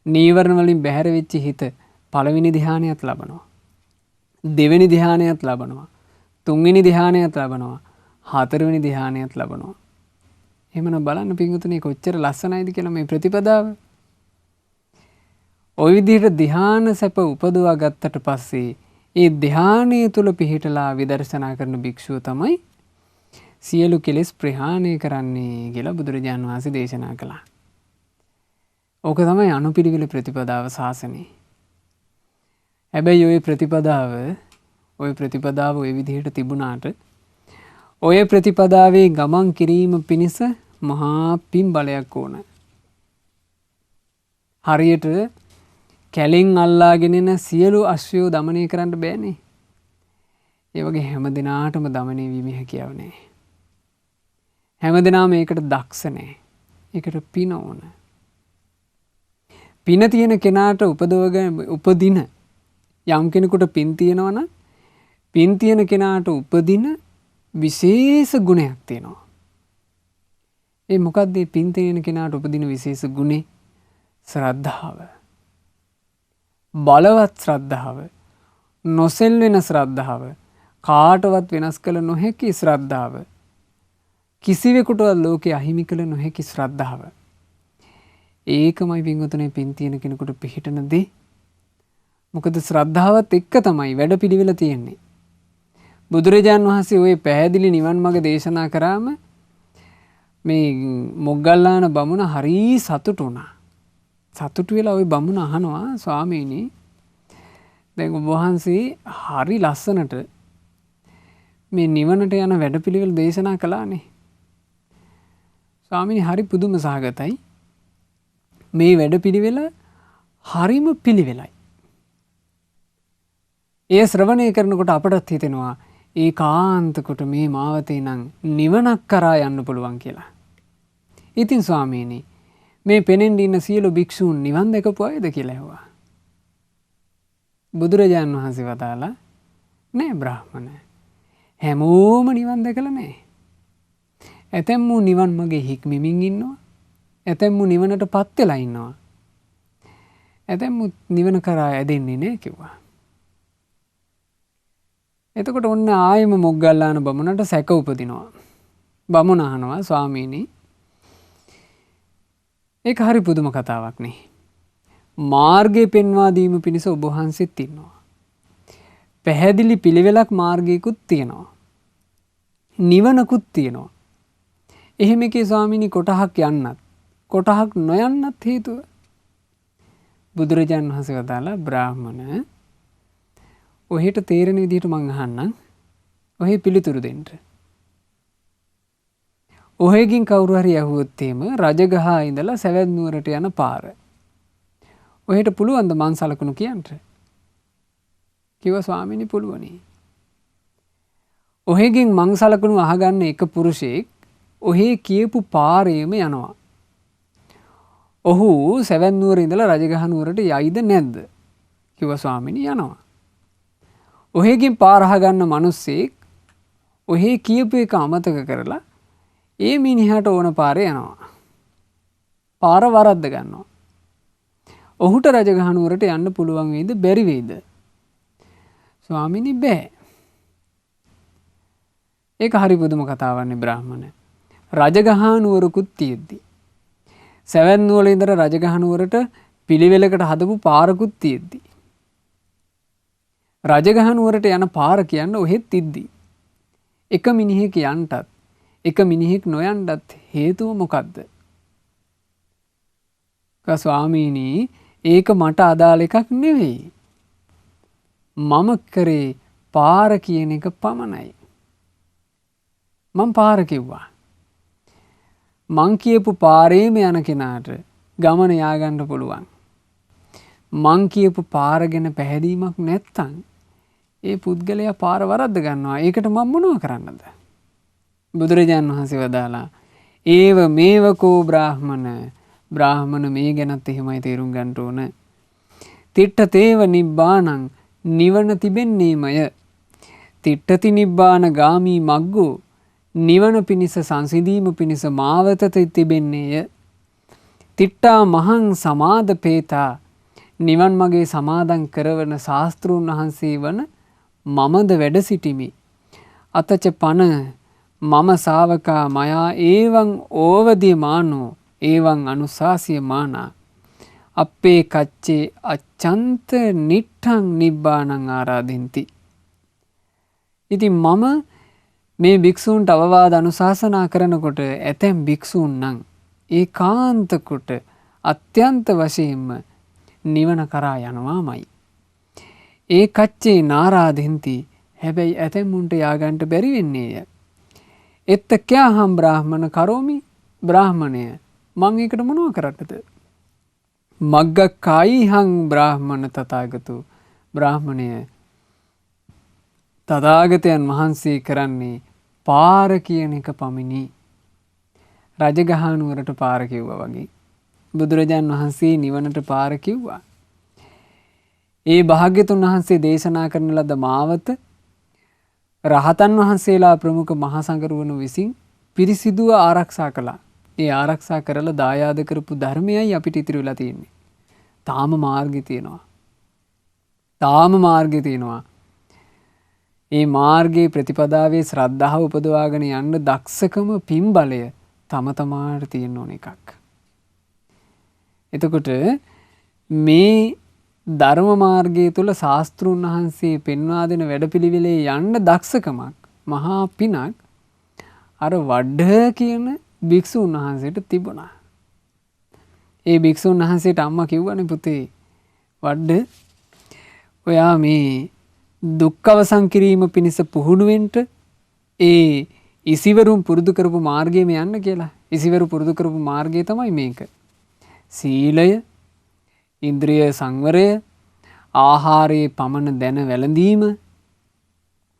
නීවරණ වලින් බැහැර වෙච්ච හිත පළවෙනි ධ්‍යානයත් ලබනවා. දෙවෙනි ධ්‍යානයත් ලබනවා. තුන්වෙනි ධ්‍යානයත් ලබනවා. හතරවෙනි ධ්‍යානයත් ලබනවා. එහෙමනම් බලන්න පින්වතුනි කොච්චර ලස්සනයිද කියලා මේ ප්‍රතිපදාව. ওই විදිහට ධ්‍යාන සැප උපදවා ගත්තට පස්සේ ඒ ධ්‍යානයේ තුල පිහිටලා විදර්ශනා කරන භික්ෂුව තමයි සියලු කෙලෙස් ප්‍රහාණය කරන්නේ කියලා බුදුරජාණන් වහන්සේ දේශනා කළා. ඕක තමයි අනුපිළිවෙල ප්‍රතිපදාව ශාසනයේ. හැබැයි ওই ප්‍රතිපදාව ওই විදිහට තිබුණාට ඔය ප්‍රතිපදාවේ ගමන් කිරීම පිණිස මහා පින් බලයක් ඕන. හරියට කැලෙන් අල්ලාගෙන එන සියලු අශ්වයෝ দমনය කරන්න බෑනේ. ඒ වගේ හැම දිනාටම দমনය වීමේ හැකියාව නැහැ. හැම දිනාම මේකට දක්ෂ නැහැ. ඒකට පින ඕන. පින තියෙන කෙනාට උපදින යම් කෙනෙකුට පින් තියෙනවා නම් පින් තියෙන කෙනාට උපදින විශේෂ ගුණයක් තියෙනවා. ඒ මොකක්ද මේ පින් තියෙන කෙනාට උපදින විශේෂ ගුණේ? ශ්‍රද්ධාව. බලවත් ශ්‍රද්ධාව. නොසෙල්වෙන ශ්‍රද්ධාව. කාටවත් වෙනස් කළ නොහැකි ශ්‍රද්ධාව. කිසිවෙකුටවත් ලෝකේ අහිමි කළ නොහැකි ශ්‍රද්ධාව. ඒකමයි පින්වතුනි පින් තියෙන කෙනෙකුට පිහිටන දේ. මොකද ශ්‍රද්ධාවත් එක්ක තමයි වැඩපිළිවෙල තියෙන්නේ. බුදුරජාන් වහන්සේ ওই පැහැදිලි නිවන් මඟ දේශනා කරාම මේ මොග්ගල්ලාන බමුණ හරි සතුටු වුණා. සතුටු වෙලා ওই බමුණ අහනවා ස්වාමීනි දැන් ඔබ වහන්සේ හරි ලස්සනට මේ නිවනට යන වැඩපිළිවෙල දේශනා කළානේ. ස්වාමීනි හරි පුදුම සහගතයි. මේ වැඩපිළිවෙල හරිම පිළිවෙලයි. ඒ ශ්‍රවණය කරනකොට අපටත් හිතෙනවා ඒකාන්තකොට මේ මාවතේ නම් නිවනක් කරා යන්න පුළුවන් කියලා. ඉතින් ස්වාමීනි මේ පෙනෙන් ඉන්න සියලු භික්ෂූන් නිවන් දැකපු අයද කියලා ඇහුවා. බුදුරජාන් වහන්සේ වදාලා නෑ බ්‍රාහ්මණ. හැමෝම නිවන් දැකලා නෑ. ඇතැම්මු නිවන් මගේ හික්මිමින් ඉන්නවා. ඇතැම්මු නිවනට පත් වෙලා ඉන්නවා. ඇතැම්මු නිවන කරා ඇදෙන්නේ නෑ කිව්වා. එතකොට ඔන්න ආයෙම මොග්ගල්ලාන බමුණට සැක උපදිනවා. බමුණ අහනවා ස්වාමීනි ඒක හරි පුදුම කතාවක් නේ. මාර්ගය පෙන්වා දීම පිණිස ඔබ වහන්සේත් ඉන්නවා. පැහැදිලි පිළිවෙලක් මාර්ගයකුත් තියෙනවා. නිවනකුත් තියෙනවා. එහෙම එකේ ස්වාමීනි කොටහක් යන්නත් කොටහක් නොයන්නත් හේතුව බුදුරජාණන් වහන්සේ වදාලා බ්‍රාහ්මණ ඔහෙට තේරෙන විදිහට මං අහන්නම්. ඔහෙ පිළිතුරු දෙන්න. ඔහෙකින් කවුරු හරි ඇහුවොත් එහෙම රජගහ ඉඳලා සවැත් නුවරට යන පාර. ඔහෙට පුළුවන් ද මං සලකුණු කියන්න? කිව්වා ස්වාමීනි පුළුවනි. ඔහෙකින් මං සලකුණු අහගන්න එක පුරුෂයෙක් ඔහෙ කියපු පාරේම යනවා. ඔහු සවැත් නුවර ඉඳලා රජගහ නුවරට යයිද නැද්ද? කිව්වා ස්වාමීනි යනවා. ඔහෙකින් පාර අහගන්න මිනිස්සෙක් ඔහෙ කියපු එක අමතක කරලා ඒ මිනිහට ඕන පාරේ යනවා. පාර වරද්ද ගන්නවා. ඔහුට රජගහ නුවරට යන්න පුළුවන් වේද බැරි වේද? ස්වාමීනි බෑ. ඒක හරි පුදුම කතාවක්නේ බ්‍රාහ්මණ. රජගහ නුවරකුත් තියෙද්දි සවැත් නුවර ඉඳලා රජගහ නුවරට පිළිවෙලකට හදපු පාරකුත් තියෙද්දි රජගහ නුවරට යන පාර කියන්න ඔහෙත් ඉද්දි එක මිනිහෙක් යන්නටත් එක මිනිහෙක් නොයන්නටත් හේතුව මොකද්ද? ස්වාමීනි ඒක මට අදාළ එකක් නෙවෙයි. මම කරේ පාර කියන එක පමණයි. මං පාර කිව්වා. මං කියපු පාරේම යන කෙනාට ගමන ය아가න්න පුළුවන්. මං කියපු පාර ගැන පැහැදීමක් නැත්තම් ඒ පුද්ගලයා පාර වරද්ද ගන්නවා. ඒකට මම මොනව කරන්නද? බුදුරජාණන් වහන්සේ වදාලා ඒව මේවකෝ බ්‍රාහ්මණ මේ ගැනත් එහෙමයි තේරුම් ගන්න ඕන. තිට්ඨතේව නිබ්බාණං නිවන තිබෙන්නේමය. තිට්ඨති නිබ්බාන ගාමී මග්ගෝ නිවන පිණිස සංසිඳීම පිණිස මාවතත තිබෙන්නේය. තිට්ඨා මහං සමාදපේතා නිවන් මගේ සමාදන් කරවන ශාස්ත්‍රූන් වහන්සේ වන මමද වැඩ සිටිමි. අතච පන මම ශාවකා මයා ඒවං ඕවදිය මානෝ ඒවං අනුශාසිය මානා අපේ කච්චේ අච්ඡන්ත නිට්ඨං නිබ්බාණං ආරාදින්ති. ඉතින් මම මේ භික්ෂූන්ට අවවාද අනුශාසනා කරනකොට ඇතැම් භික්ෂූන් නම් ඒකාන්ත කොට අත්‍යන්ත වශයෙන්ම නිවන කරා යනවාමයි. ඒ කච්චේ නාරාදින්ති. හැබැයි ඇතැම්මුන්ට යාගන්ට බැරි වෙන්නේය. එත්ත කෑහම් බ්‍රාහ්මණ කරෝමි බ්‍රාහ්මණය මං ඒකට මොනව කරන්නද? මග්ගක්ඛායිහං බ්‍රාහ්මණ තථාගතෝ බ්‍රාහ්මණය තථාගතයන් වහන්සේ කරන්නේ පාර කියන එක පමිණි. රජගහ නුවරට පාර කිව්වා වගේ බුදුරජාන් වහන්සේ නිවනට පාර කිව්වා. ඒ භාග්‍යතුන් වහන්සේ දේශනා කරන ලද මාවත රහතන් වහන්සේලා ප්‍රමුඛ මහා සංඝරුවණු විසින් පිරිසිදුව ආරක්ෂා කළා. ඒ ආරක්ෂා කරලා දායාද කරපු ධර්මයයි අපිට ඉතිරි වෙලා තියෙන්නේ. තාම මාර්ගය තියෙනවා. ඒ මාර්ගයේ ප්‍රතිපදාවේ ශ්‍රද්ධාව උපදවාගෙන යන්න දක්ෂකම පින් බලය තම තමාට තියෙන ඕන එකක්. එතකොට මේ ධර්ම මාර්ගය තුළ ශාස්ත්‍රුන් වහන්සේ පෙන්වා දෙන වැඩපිළිවෙලේ යන්න දක්ෂකමක් මහා පිනක් අර වඩ්ඩ කියන භික්ෂුන් වහන්සේට තිබුණා. ඒ භික්ෂුන් වහන්සේට අම්මා කිව්වනේ පුතේ වඩ්ඩ ඔයා මේ දුක් අවසන් කිරීම පිණිස පුහුණු වෙන්න ඒ ඉසිවරුන් පුරුදු කරපු මාර්ගයේම යන්න කියලා. ඉසිවරු පුරුදු කරපු මාර්ගය තමයි මේක. සීලය, ඉන්ද්‍රිය සංවරය, ආහාරයේ පමණ දැන වැළඳීම,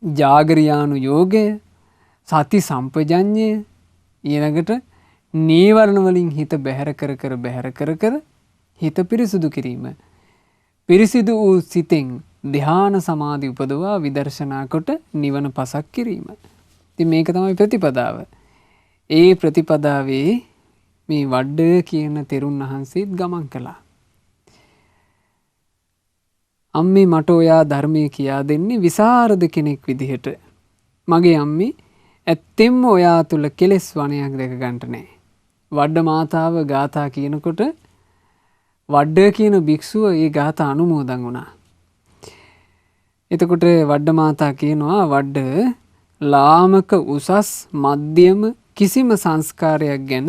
ජාගරියානු යෝගය, සති සම්පජඤ්ඤය, ඊළඟට නීවරණ වලින් හිත බැහැර කර හිත පිරිසුදු කිරීම. පිරිසිදු වූ සිතෙන් ධ්‍යාන සමාධි උපදවා විදර්ශනා කොට නිවන පසක් කිරීම. ඉතින් මේක තමයි ප්‍රතිපදාව. ඒ ප්‍රතිපදාවේ මේ වඩ්ඩ කියන තෙරුන් වහන්සේත් ගමන් කළා. අම්මේ මට ඔයා ධර්මයේ කියා දෙන්නේ විසරද කෙනෙක් විදිහට. මගේ අම්මේ ඇත්තෙන්ම ඔයා තුල කෙලෙස් වණයක් දැක ගන්නට නැහැ. වඩ්ඩ මාතාව ගාථා කියනකොට වඩ්ඩ කියන භික්ෂුව ඒ ගාථා අනුමෝදන් වුණා. එතකොට වඩ්ඩ මාතා කියනවා වඩ්ඩ ලාමක උසස් මධ්‍යම කිසිම සංස්කාරයක් ගැන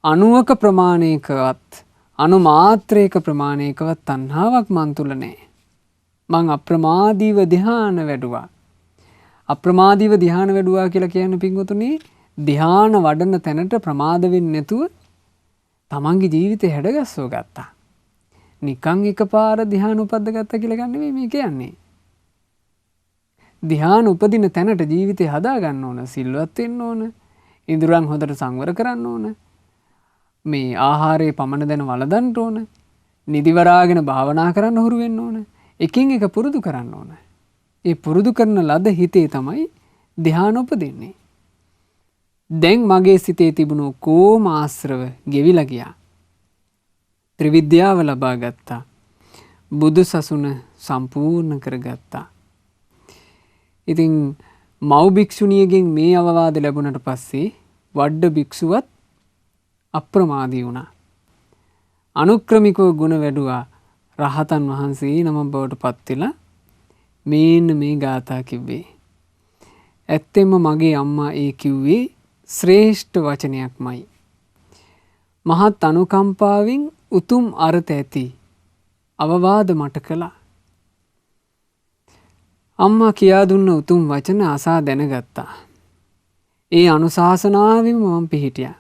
අණුවක ප්‍රමාණයකවත් අනුමාත්‍රයක ප්‍රමාණයකවත් තණ්හාවක් මන් තුල නැහැ. මං අප්‍රමාදීව ධ්‍යාන වැඩුවා. අප්‍රමාදීව ධ්‍යාන වැඩුවා කියලා කියන්නේ පින්වතුනි ධ්‍යාන වඩන තැනට ප්‍රමාද වෙන්නේ නැතුව තමන්ගේ ජීවිතේ හැඩගස්සව ගත්තා. නිකන් එකපාර ධ්‍යාන උපද්ද ගත්තා කියලා ගන්න නෙවෙයි මේ කියන්නේ. ධ්‍යාන උපදින තැනට ජීවිතේ හදා ගන්න ඕන, සිල්වත් වෙන්න ඕන, ඉඳුරන් හොඳට සංවර කරන්න ඕන. මේ ආහාරයේ පමණ දැන වළඳන්න ඕන. නිදිවරාගෙන භාවනා කරන්න හුරු වෙන්න ඕන. එකින් එක පුරුදු කරන්න ඕන. ඒ පුරුදු කරන ලද හිතේ තමයි ධ්‍යාන උපදින්නේ. දැන් මගේ සිතේ තිබුණු කොම ආශ්‍රව ගෙවිලා ගියා. ත්‍රිවිද්‍යාව ලබා ගත්තා. බුදු සසුන සම්පූර්ණ කරගත්තා. ඉතින් මව් භික්ෂුණියගෙන් මේ අවවාද ලැබුණට පස්සේ වඩ්ඩ භික්ෂුවත් අප්‍රමාදී වුණා. අනුක්‍රමිකව ගුණ වැඩුවා. රහතන් වහන්සේ නම බවට පත් වෙලා මේන්න මේ ගාථා කිව්වේ. ඇත්තෙන්ම මගේ අම්මා ඒ කිව්වේ ශ්‍රේෂ්ඨ වචනයක්මයි. මහත් අනුකම්පාවෙන් උතුම් අර්ථ ඇති අවවාද මට කළා. අම්මා කියා දුන්න උතුම් වචන අසා දැනගත්තා. ඒ අනුශාසනාවෙම මම පිහිටියා.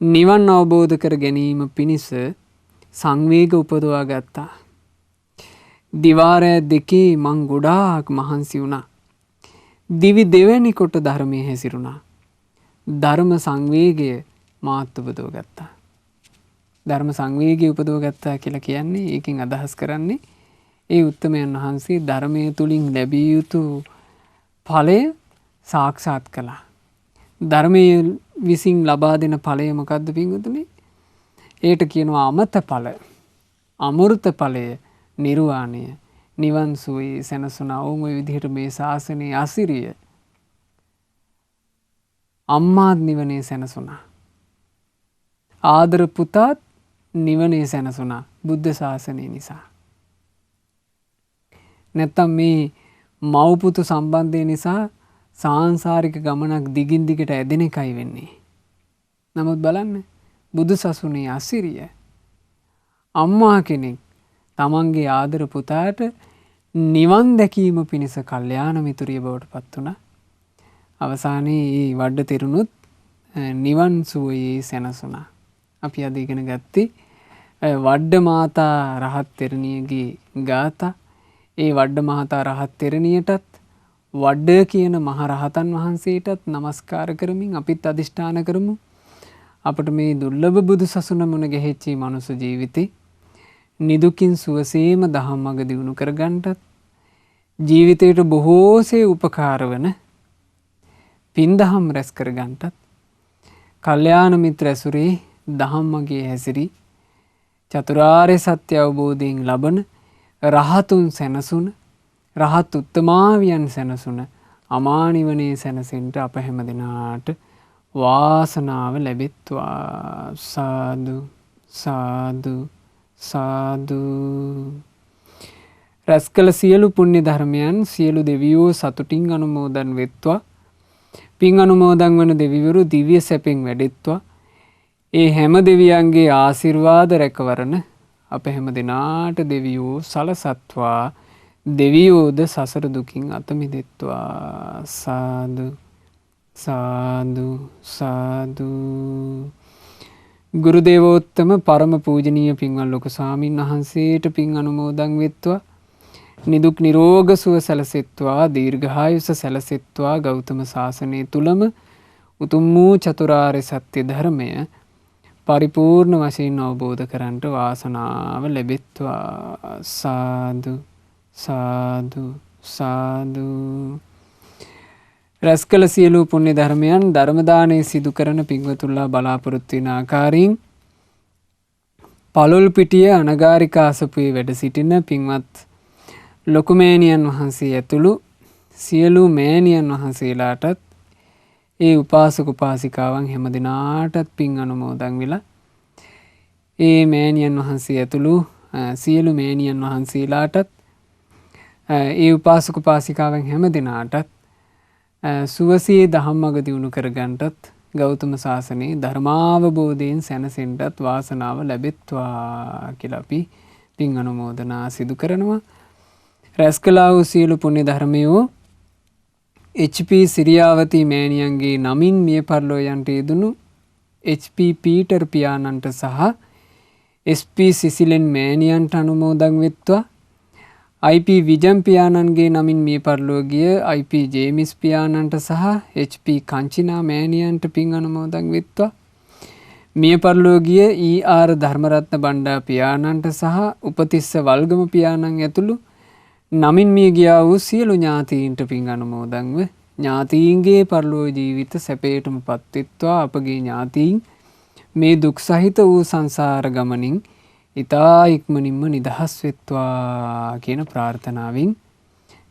නිවන් අවබෝධ කර ගැනීම පිණිස සංවේග උපදවා ගත්තා. දිවාරෑ දෙකේ මං ගොඩාක් මහන්සි වුණා. දිවි දෙවැනි කොට ධර්මයේ හැසිරුණා. ධර්ම සංවේගය මාත් උපදව ගත්තා. ධර්ම සංවේගය උපදව ගත්තා කියලා කියන්නේ ඒකෙන් අදහස් කරන්නේ ඒ උත්තමයන් වහන්සේ ධර්මයේ තුලින් ලැබිය යුතු ඵලය සාක්ෂාත් කළා. ධර්මයේ විසින් ලබා දෙන ඵලය මොකද්ද පින්වතුනි? ඒට කියනවා අමත ඵල, අමෘත ඵලය, නිර්වාණය, නිවන් සුවය, සැනසුණා. ඕම ඔය විදිහට මේ ශාසනයේ අසිරිය අම්මාත් නිවනේ සැනසුණා. ආදර පුතාත් නිවනේ සැනසුණා බුද්ධ ශාසනය නිසා. නැත්තම් මේ මව්පුතු සම්බන්ධය නිසා සාංශාරික ගමනක් දිගින් දිගට ඇදෙන එකයි වෙන්නේ. නමුත් බලන්න බුදු සසුනේ අසිරිය අම්මා කෙනෙක් තමන්ගේ ආදර පුතාට නිවන් දැකීම පිණිස කල්යාණ මිතුරිය බවට පත් වුණා. අවසානයේ මේ වඩ තෙරුණුත් නිවන් සුවයේ සැනසුණා. අපි අද ඉගෙන ගත්තේ වඩ්ඩ මාතා රහත් තෙරණියගේ ගාථා. ඒ වඩ්ඩ මහතා රහත් තෙරණියටත් වඩ්ඩ කියන මහ රහතන් වහන්සේටත් নমස්කාර කරමින් අපිත් අදිෂ්ඨාන කරමු. අපට මේ දුර්ලභ බුදු සසුන මුණ ගැහිච්ච මනුස්ස ජීවිතේ නිදුකින් සුවසේම දහම් මඟ දියුණු කරගන්නටත් ජීවිතයට බොහෝසේ උපකාර වන පින් දහම් රැස් කරගන්නටත් කල්යාණ මිත්‍ර ඇසුරේ දහම් මගේ හැසිරී චතුරාර්ය සත්‍ය අවබෝධයෙන් ලබන රහතුන් සැනසුන රහත් උත්තමාවියන් සැනසුන අමා නිවනේ සැනසෙන්ට අප හැම දෙනාට වාසනාව ලැබෙත්වා. සාදු සාදු සාදු. රැස් කළ සියලු පුණ්‍ය ධර්මයන් සියලු දෙවියෝ සතුටින් අනුමෝදන් වෙත්වා. පින් අනුමෝදන් වන දෙවිවරු දිව්‍ය සැපෙන් වැඩෙත්වා. ඒ හැම දෙවියන්ගේ ආශිර්වාද රැකවරණ අප හැම දෙනාට දෙවියෝ සලසත්වා. දෙවියෝද සසර දුකින් අත මිදෙත්වා. සාදු සාදු සාදු. ගුරු දේවෝත්තම පරම පූජනීය පින්වත් ලොකු ස්වාමීන් වහන්සේට පින් අනුමෝදන් වෙත්වා. නිදුක් නිරෝග සුව සැලසෙත්වා. දීර්ඝායුෂ සැලසෙත්වා. ගෞතම සාසනය තුලම උතුම් වූ චතුරාර්ය සත්‍ය ධර්මය පරිපූර්ණ වශයෙන් අවබෝධ කරන්ට වාසනාව ලැබෙත්වා. සාදු සාදු සාදු. රැස් කළ සියලු පුණ්‍ය ධර්මයන් ධර්ම දානයේ සිදු කරන පින්වතුන්ලා බලාපොරොත්තු වෙන ආකාරයෙන් පළොල් පිටිය අනගාരികා අසපුවේ වැඩ සිටින පින්වත් ලොකු මෑණියන් වහන්සේ ඇතුළු සියලු මෑණියන් වහන්සේලාටත් ඒ උපාසක උපාසිකාවන් හැම දිනාටත් පින් අනුමෝදන් වෙලා ඒ මෑණියන් වහන්සේ ඇතුළු සියලු මෑණියන් වහන්සේලාටත් ඒ උපාසක උපාසිකාවන් හැම දිනාටත් සුවසේ දහම් මඟ දියුණු කරගන්නටත් ගෞතම සාසනයේ ධර්මාවබෝධයෙන් සැනසෙන්නටත් වාසනාව ලැබෙත්වා කියලා අපි පින් අනුමෝදනා සිදු කරනවා. රැස් කළා වූ සියලු පුණ්‍ය ධර්මයෝ HP සිරියාවතී මෑණියන්ගේ නමින් මිය පරලෝ යන්ට යෙදුණු HP පීටර් පියාණන්ට සහ SP සිසිලෙන් මෑණියන්ට අනුමෝදන් වෙත්වා. IP විජම් පියාණන්ගේ නමින් මිය පරලෝ ගිය IP ජේමිස් පියාණන්ට සහ HP කංචිනා මෑණියන්ට පින් අනුමෝදන් වෙත්වා. මිය පරලෝ ගිය ER ධර්මරත්න බණ්ඩා පියාණන්ට සහ උපතිස්ස වල්ගම පියාණන් ඇතුළු නමින් මිය ගියා වූ සියලු ඥාතීන්ට පින් අනුමෝදන්ව ඥාතීන්ගේ පරලෝ ජීවිත සැපයටම පත්වෙත්වා. අපගේ ඥාතීන් මේ දුක් සහිත වූ සංසාර ගමනින් ඉතා ඉක්මනින්ම නිදහස් වෙත්වා කියන ප්‍රාර්ථනාවෙන්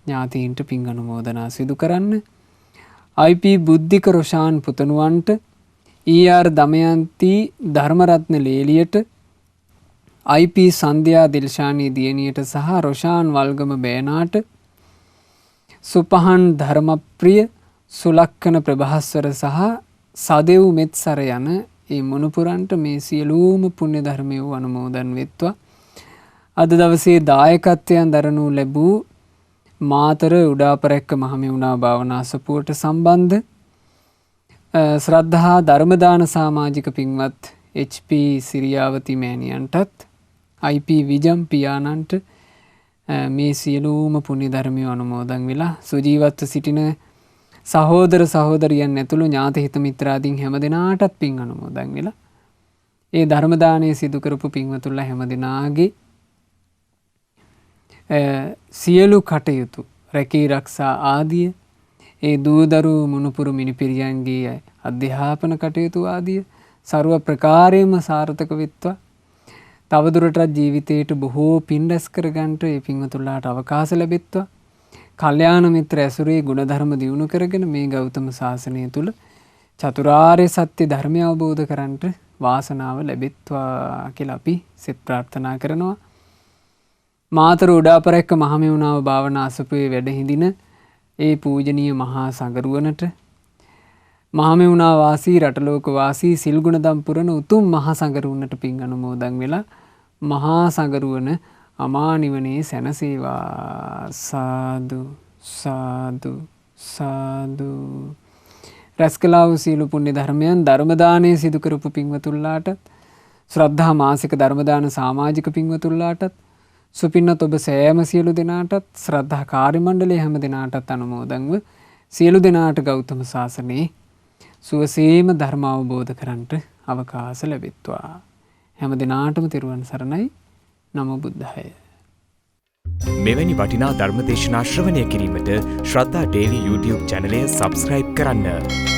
ඥාතීන්ට පින් අනුමෝදනා සිදු කරන්න. IP බුද්ධික රොෂාන් පුතණුවන්ට ER දමයන්ති ධර්මරත්න ලේලියට IP සන්ධ්‍යා දිල්ෂානී දියණියට සහ රොෂාන් වල්ගම බෑනාට සුපහන් ධර්මප්‍රිය සුලක්කන ප්‍රභාස්වර සහ සදෙව් මෙත්සර යන ඒ මුණුපුරන්ට මේ සියලුම පුණ්‍ය ධර්මය අනුමෝදන් වෙත්වා. අද දවසේ දායකත්වයන් දරනු ලැබූ මාතර උඩාපරැක්ක මහමෙවුනා භාවනා අසපුවට සම්බන්ධ ශ්‍රද්ධහා ධර්මදාන සමාජික පින්වත් HP සිරියාවති මෑණියන්ටත් IP විජම් පියාණන්ට මේ සියලුම පුණ්‍ය ධර්මය අනුමෝදන් වෙලා සුජීවත්ව සිටින සහෝදර සහෝදරියන් ඇතුළු ඥාති හිත මිත්‍රාදීන් හැම දෙනාටත් පින් අනුමෝදන් වෙලා ඒ ධර්ම දානය සිදු කරපු පින්වතුන්ලා හැම දෙනාගේ සියලු කටයුතු රැකී ආරක්ෂා ආදිය ඒ දූදරු මුණුපුරු මිනිපිරියන්ගේ අධ්‍යාපන කටයුතු ආදිය ਸਰව ප්‍රකාරයෙන්ම සාර්ථක වෙත්වා. තවදුරටත් ජීවිතයට බොහෝ පින් රැස් කරගන්නට ඒ පින්වතුන්ලාට අවකාශ ලැබෙත්වා. කල්යාණ මිත්‍ර ඇසුරේ ගුණධර්ම දියුණු කරගෙන මේ ගෞතම සාසනය තුල චතුරාර්ය සත්‍ය ධර්මය අවබෝධ කරගන්නට වාසනාව ලැබෙත්වා කියලා අපි සෙත් ප්‍රාර්ථනා කරනවා. මාතර උඩාපරැක්ක මහමෙවුනාව භාවනා අසපුවේ වැඩ හිඳින ඒ පූජනීය මහා සංගරුවනට මහමෙවුනා වාසී රටලෝක වාසී සිල්ගුණ දම් පුරන උතුම් මහා සංගරුවනට පින් අනුමෝදන් වෙලා මහා සංගරුවන අමා නිවනේ සැනසේවා. සාදු සාදු සාදු. රැස් කළා වූ සීල පුණ්‍ය ධර්මයන් ධර්ම දානයේ සිදු කරපු පින්වතුන්ලාට ශ්‍රද්ධා මාසික ධර්ම දාන සමාජික පින්වතුන්ලාට සුපින්නත් ඔබ සෑම සියලු දෙනාටත් ශ්‍රද්ධා කාර්ය මණ්ඩලයේ හැම දෙනාටත් අනුමෝදන්ව සියලු දෙනාට ගෞතම සාසනයේ සුවසේම ධර්ම අවබෝධ කරන්ට අවකාශ ලැබෙත්වා. හැම දිනාටම තෙරුවන් සරණයි. නමෝ බුද්ධාය. මෙවැනි වටිනා ධර්මදේශනා ශ්‍රවණය කිරීමට ශ්‍රද්ධා ටෙලි YouTube චැනලය සබස්ක්‍රයිබ් කරන්න.